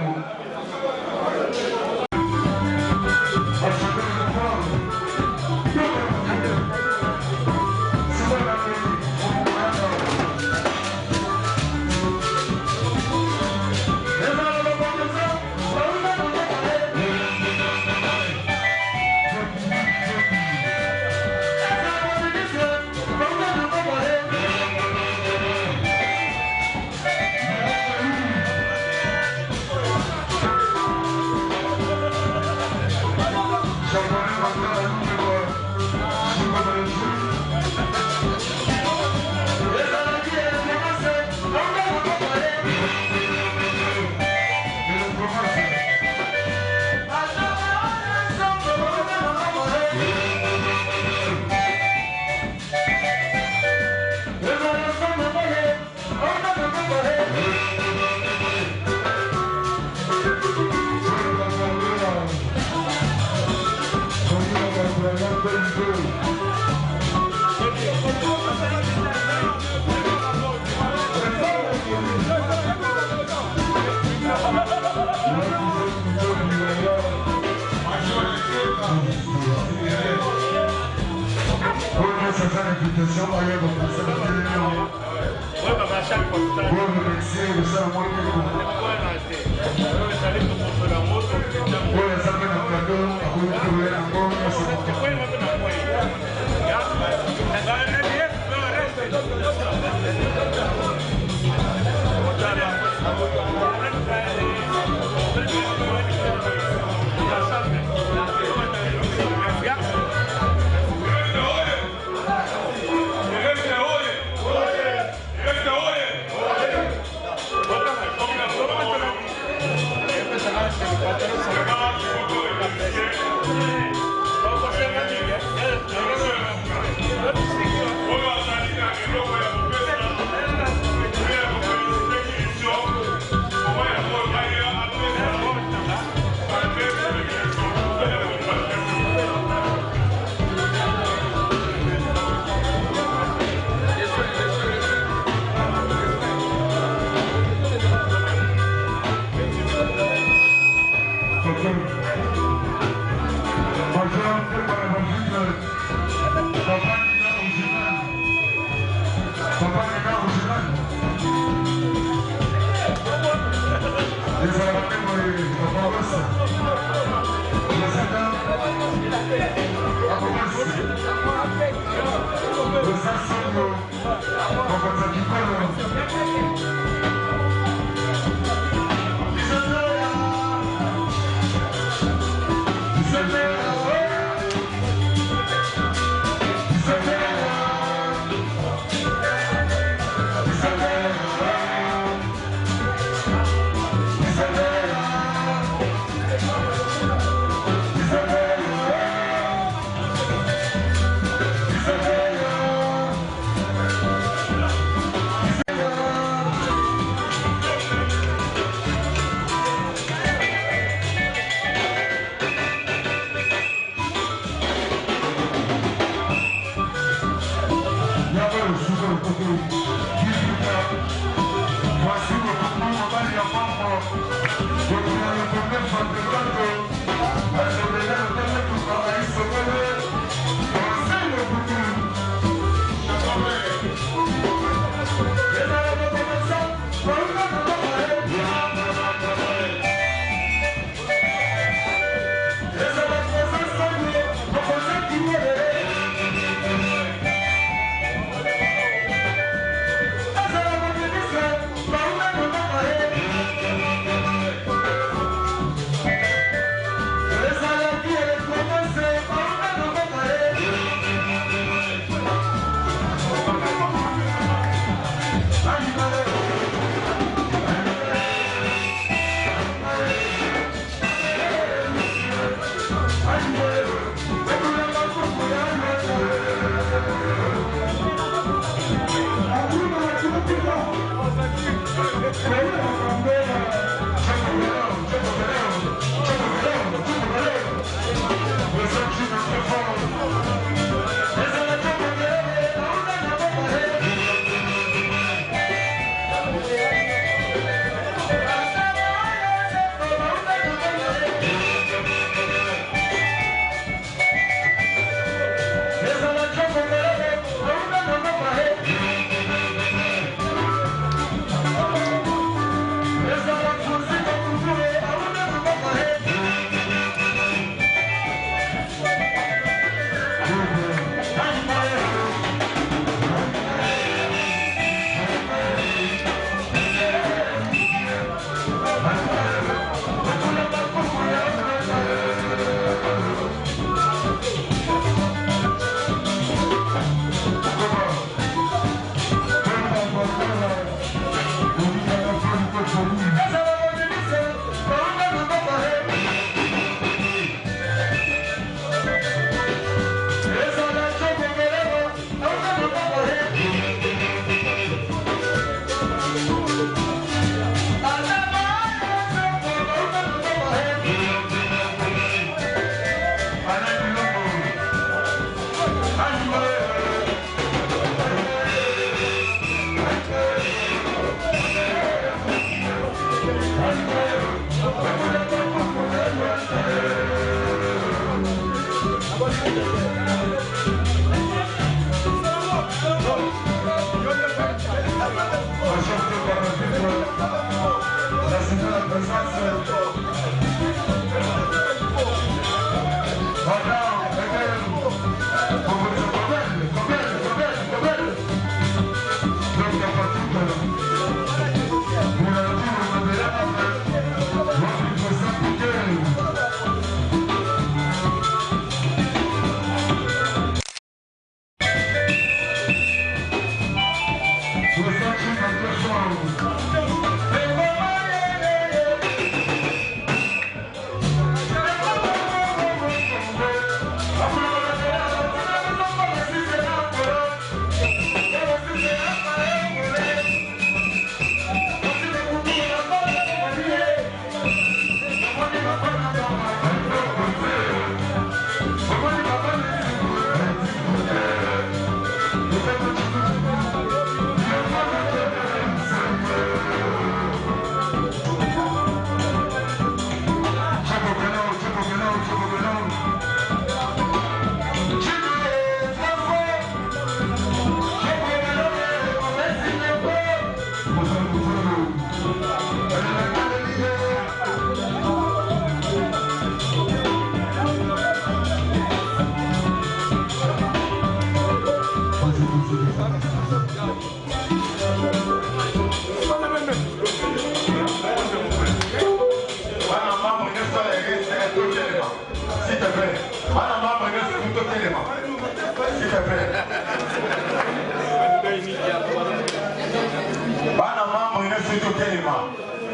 Bana mambo inayoitwa kelema.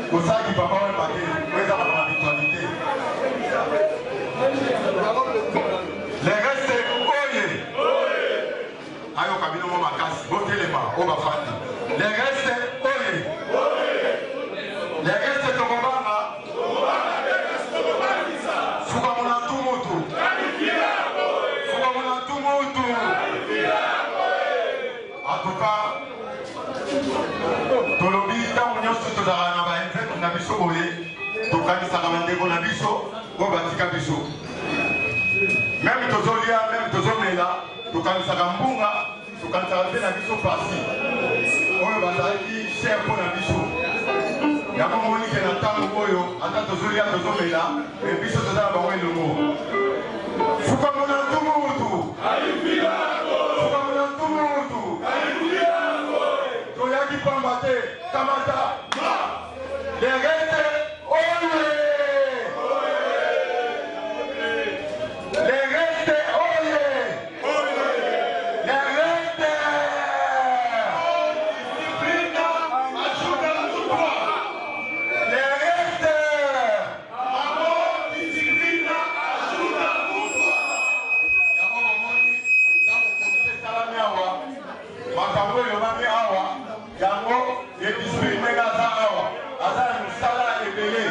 Kusaki papa wale pake. Weza kwa habitualité. Les restes oye. Ayo kabino mo makasi. Bo kelema. Oba fati. Les restes oye. Les restes tokobanga. Fuka muna tumutu. Fuka muna tumutu. En tout cas, tolobi tango nyonso tozala na bainvete na biso boye tokanisaka bandeko na biso oyo batika biso meme tozolia meme tozomela tokanisaka mbunga tokanisaka mpe na biso pasi oyo bazalaki cher mpo na biso yango monike na ntango oyo ata tozolia tozomela me biso tozala bango elongo fuka mona ntumutu fuka mona ntumutu Toyaki Pambate, Kamata, les restes, oye! Les restes, oye! Les restes! Discipline, ajuda mutwa! Les restes! Amor, discipline, ajuda mutwa! Yako mamoni, yako komite salami awa, makambo elobami awa, yango ediscipline aza awa aza na misala ebele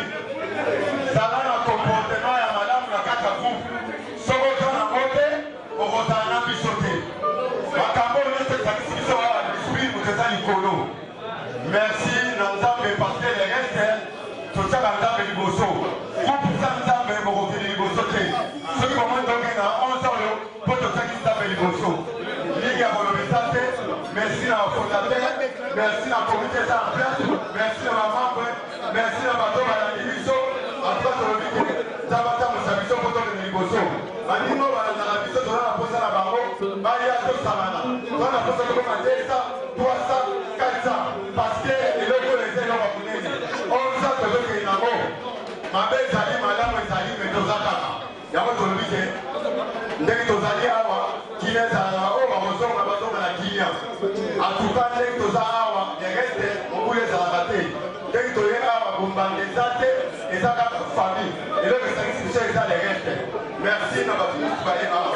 zala na comportement ya malamu na kati ya groupe soki oza nango te okozala na biso te makambo oyo nyonso ezakisi biso awa discipline moto eza likolo merci na nzambe parce que le reste totiaka nzambe liboso groupe eza nzambe bokokende liboso te soki bomoi tokenda 11 oyo mpo totiaki nzambe liboso ligue ya kolobisa te merci na fondateur, merci na comité en place, merci na membre, merci na bato balandi biso, en tout cas tolobi ke tabata mosabiso poto de liboso. Baningo balanda biso tola na posa na ba on a besoin de commander ça, 300, 400, parce que les locaux les gens vont venir. On sait que le pays n'a pas. Ma belle Zali, madame Zali, mais nous attendons. Il y a votre obligé. Dès que nous allons qui est à la haut, on va besoin de la Guinée. En tout cas, dès que nous allons, les restes, on voulait la rater. Dès que nous allons, on va les attaquer, et ça va être famille. Et là, les sanctions, ça les restes. Merci, nous allons tous aller à la.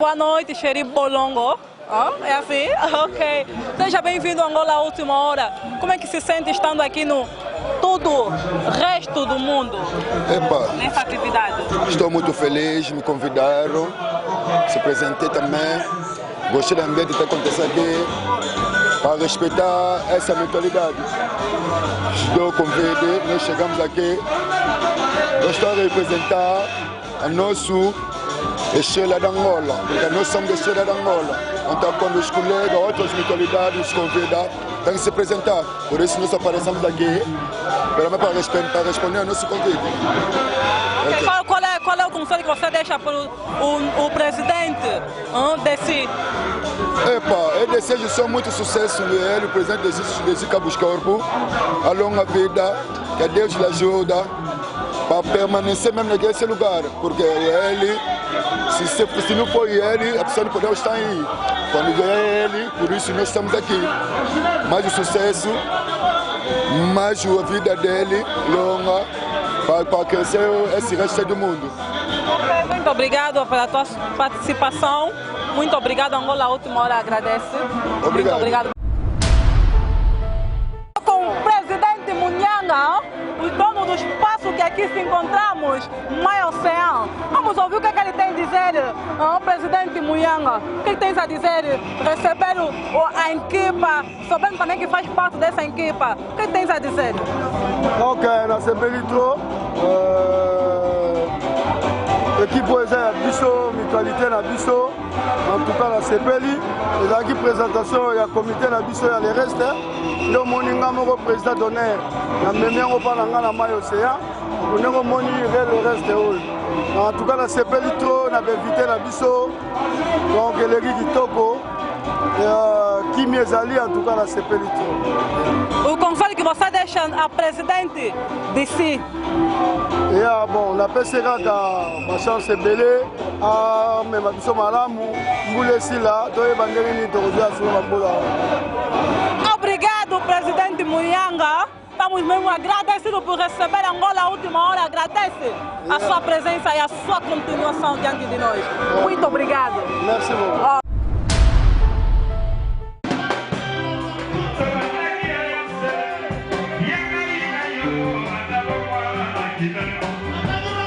Boa noite, Xeri Bolongo. É assim? Ok. Seja bem-vindo a Angola à Última Hora. Como é que se sente estando aqui no todo resto do mundo? Epa, nessa atividade? Estou muito feliz, me convidaram, se apresentei também. Gostei do ambiente que está acontecendo aqui para respeitar essa mentalidade. Estou convidado, nós chegamos aqui, nós estamos a representar a nosso estrela da Angola, porque nós somos estrela da Angola. Então, quando os colegas, outras mentalidades nos convidam, tem que se apresentar. Por isso, nós aparecemos aqui, para responder ao nosso convite. Okay. Qual é o conselho que você deixa para o presidente desse? Epa, eu desejo só muito sucesso a ele, o presidente desse Cabo Corpo, a longa vida, que Deus lhe ajuda para permanecer mesmo nesse lugar, porque ele, se não for ele, a pessoa não pode estar aí. Quando é ele, por isso nós estamos aqui. Mais o sucesso, mais a vida dele longa, para crescer esse resto do mundo. Okay, muito obrigado pela tua participação. Muito obrigado, Angola, a Última Hora agradece. Obrigado. Muito obrigado. Com o presidente Munhanga, o dono do espaço que aqui se encontramos, My Ocean. Vamos ouvir o que ele tem a dizer, o presidente Munhanga. O que tens a dizer? Receber a equipa, sabendo também que faz parte dessa equipa. O que tens a dizer? Ok, na Sebelitro, équipe oeza biso, mutualité na biso, en tout cas la Sebeli, et la présentation ya comité na biso ya les restes, le moninga moko président d'honneur, na memengo pa nanga na My Ocean, onengo moni le reste en tout cas la Sebelitro na invité na biso, donc eleki kitoko. Kimi ezali en tout cas la Sebelitro. O conselho que você deixa a presidente de si? Et bon, on appelle ça ma chance belé, mais ma biso malamu, mbule sila, toye bandeli ni tokozia sur la bola. Obrigado, presidente Munhanga. Estamos mesmo agradecidos por receber Angola a Última Hora. Agradece a sua presença e a sua continuação diante de nós. Muito obrigado. Merci beaucoup. Thank you.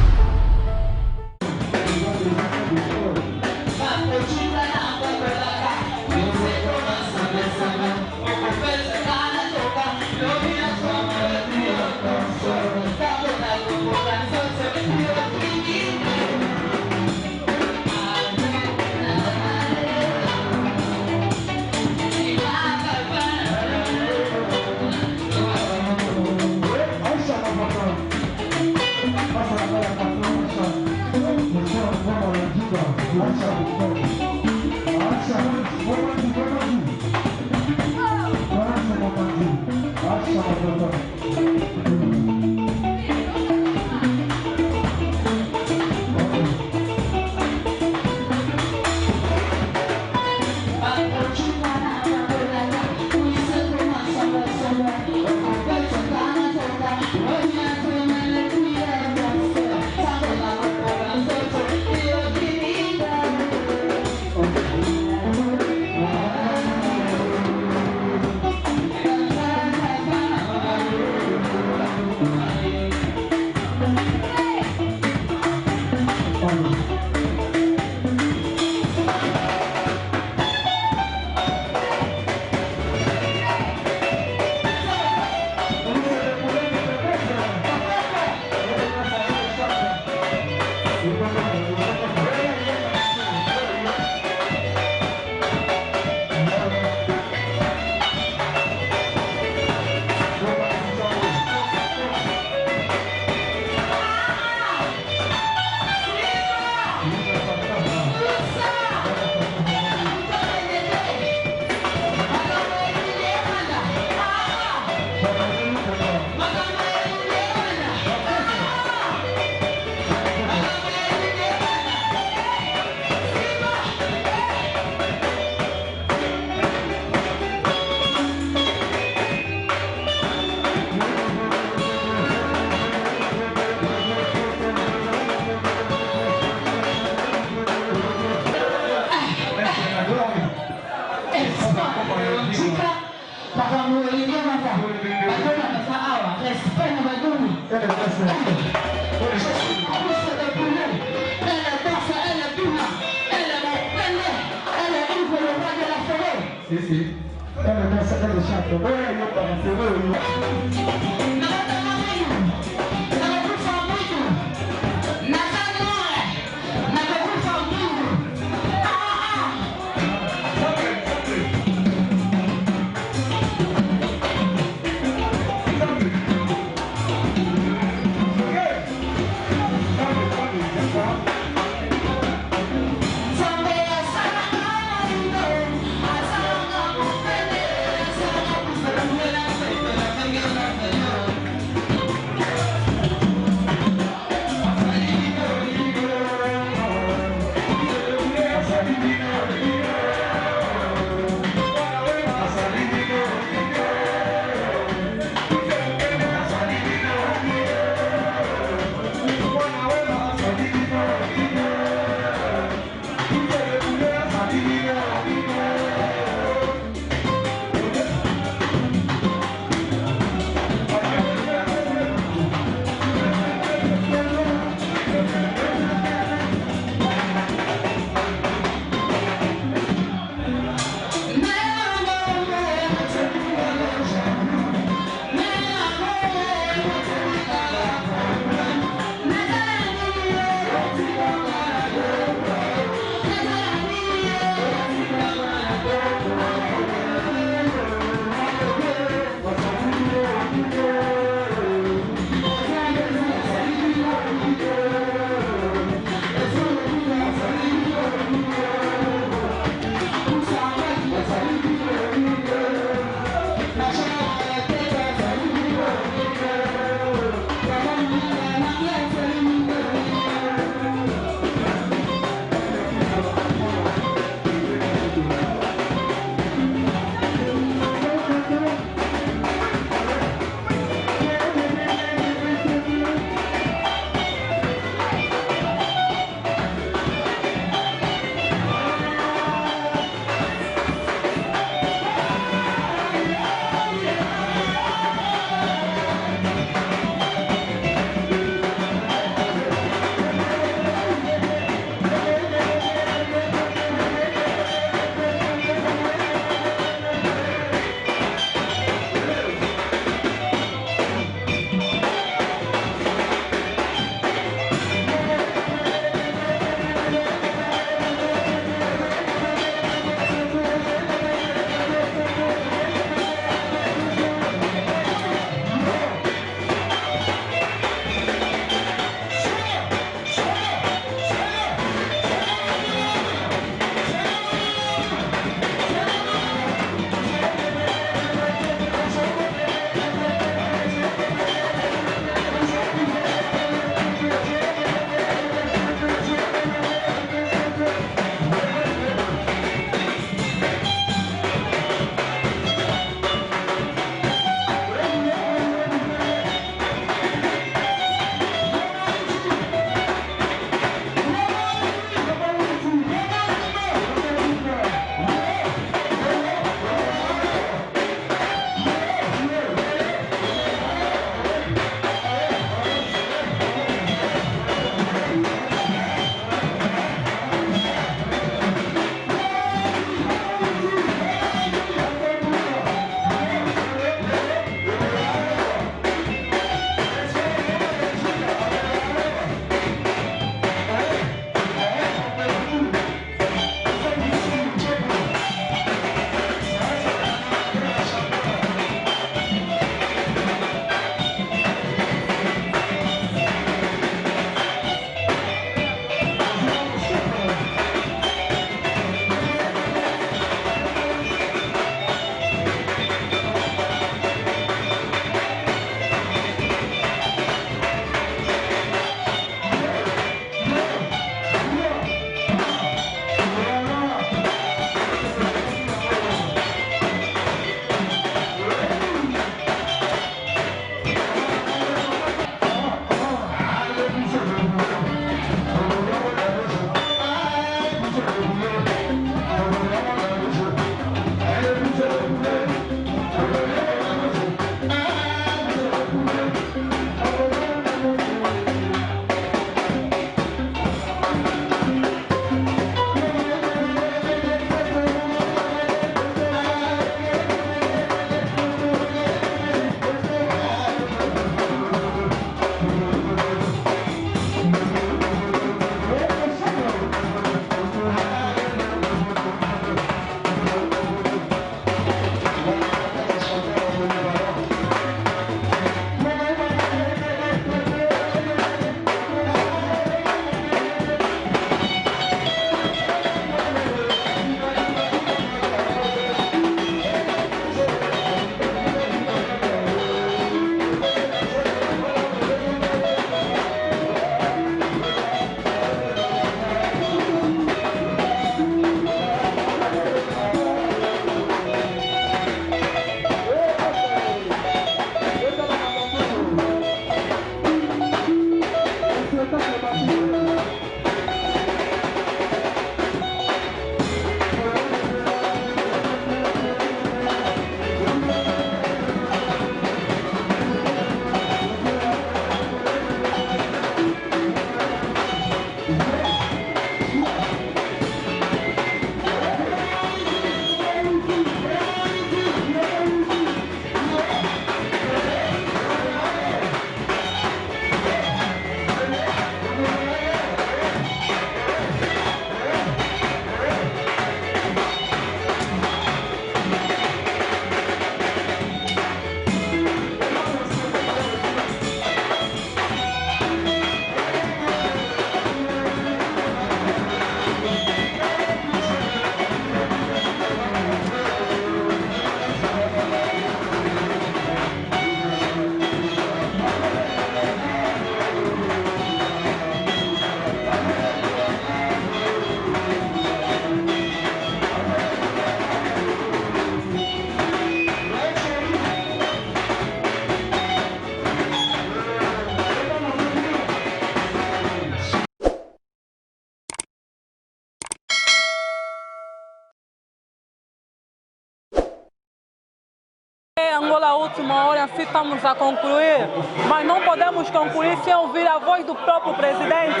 Angola Última Hora, assim estamos a concluir, mas não podemos concluir sem ouvir a voz do próprio presidente.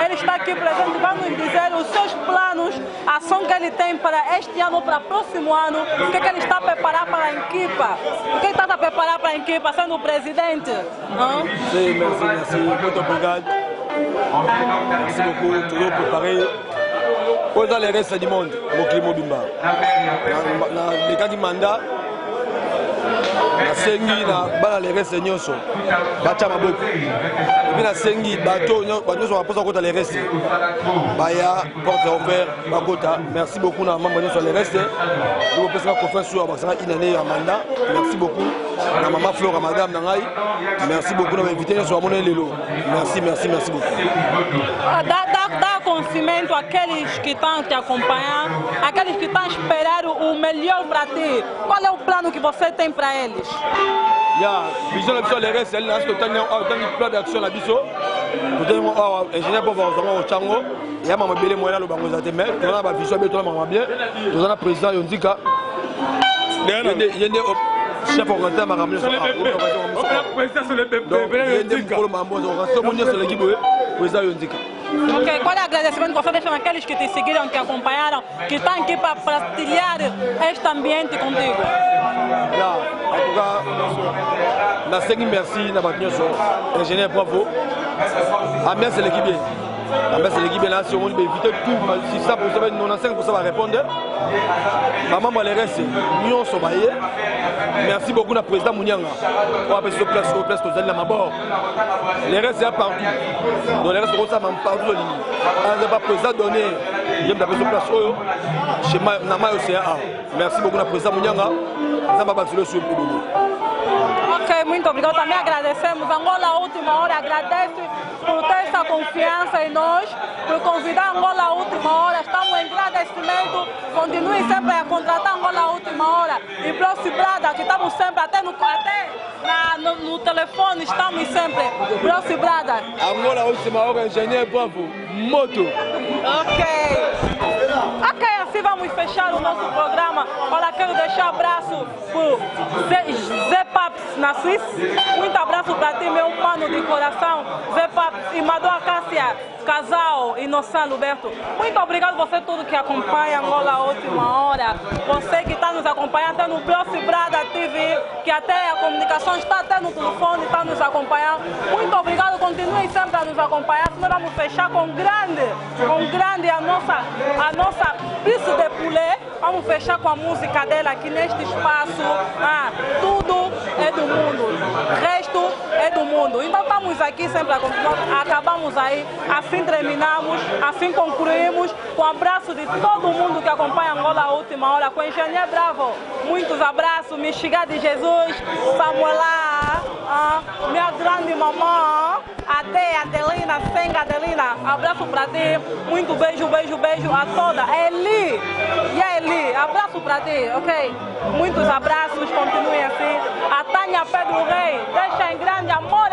Ele está aqui presente, vai nos dizer os seus planos, a ação que ele tem para este ano, para o próximo ano, o que ele está a preparar para a equipa. O que ele está a preparar para a equipa, sendo o presidente? Sim, merci, muito obrigado. Merci beaucoup, toujours préparé. Pour dans les restes du monde, au climat bimba. Na lekaki mandat, na sengi na bana les restes nyonso, bacha maboko. Epi na sengi bato nyonso baposa kota les restes. Baya porte ouvert bakota. Merci beaucoup na membre nyonso les restes. Je vous présente confiance sur basanga une année à mandat. Merci beaucoup na maman Flora madame nangai. Merci beaucoup na invité nyonso amone lelo. Merci beaucoup. Dá conhecimento àqueles que estão te acompanhando, aqueles que estão a esperar o melhor para ti. Qual é o plano que você tem para eles? Vision la biso les restes, elle n'a pas plan d'action la biso. Peut-être ingénieur pour voir au Chango, il y a maman belé moyen le bango zaté mais on a ba vision beto maman bien. Nous on a président Yondika. Il y a des chef organisateur m'a ramené sur le président sur le bébé pour le mambo on reste mon sur l'équipe président Yondika. Ok, qual é o agradecimento que você deixa naqueles que te seguiram, que acompanharam, que estão aqui para partilhar este ambiente contigo? En tout cas, na sengi merci na bato nyonso, ingénieur bravo. Ambiance c'est l'équipe. Ambiance c'est l'équipe là, si on veut éviter tout, si ça pour ça 95% va répondre. Maman les restes, nyonso baye. Merci beaucoup na président Mounianga. On va passer au place aux ailes de ma bord. Les restes c'est partout. Donc les restes sont ça partout au ligne. On n'a pas président donné. Il y a une place chez Nama Océan. Merci beaucoup na président Mounianga. Ça va passer le sur le Ok, muito obrigado. Também agradecemos. Angola Última Hora agradece por ter essa confiança em nós, por convidar Angola Última Hora. Estamos em agradecimento. Continue sempre a contratar Angola Última Hora. E Brosi Brada, que estamos sempre até no telefone, estamos sempre. Brosi Brada. Angola Última Hora, engenheiro bravo. Moto. Ok, assim vamos fechar o nosso programa. Olha, quero deixar abraço para Zé Paps na Suíça. Muito abraço para ti, meu mano de coração. Zé Paps e Madua Cássia, casal Inocente Luberto. Muito obrigado você todo que acompanha Angola Última Hora. Você que está nos acompanhando até no Brosi Brada TV, que até a comunicação está até no telefone, está nos acompanhando. Muito obrigado, continue sempre a nos acompanhar. Nós vamos fechar com grande a nossa piso de poulet. Vamos fechar com a música dela aqui neste espaço. Tudo é do mundo, resto é do mundo. Então estamos aqui sempre a continuar. Acabamos aí, assim terminamos, assim concluímos. Com o abraço de todo mundo que acompanha Angola Última Hora, com o engenheiro Bravo. Muitos abraços, Michiga de Jesus, Samuela, minha grande mamãe, Adelina, Senga Adelina. Abraço para ti, muito beijo a toda. Eli, abraço para ti, ok? Muitos abraços, continuem assim. A Tânia Pedro Rei, deixa em grande amor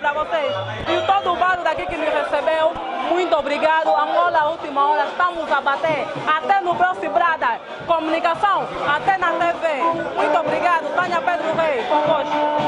para vocês. E todo o barulho daqui que me recebeu, muito obrigado. Angola Última Hora, estamos a bater. Até no Brosi Brada, comunicação, até na TV. Muito obrigado, Tânia Pedro Rei, convosco.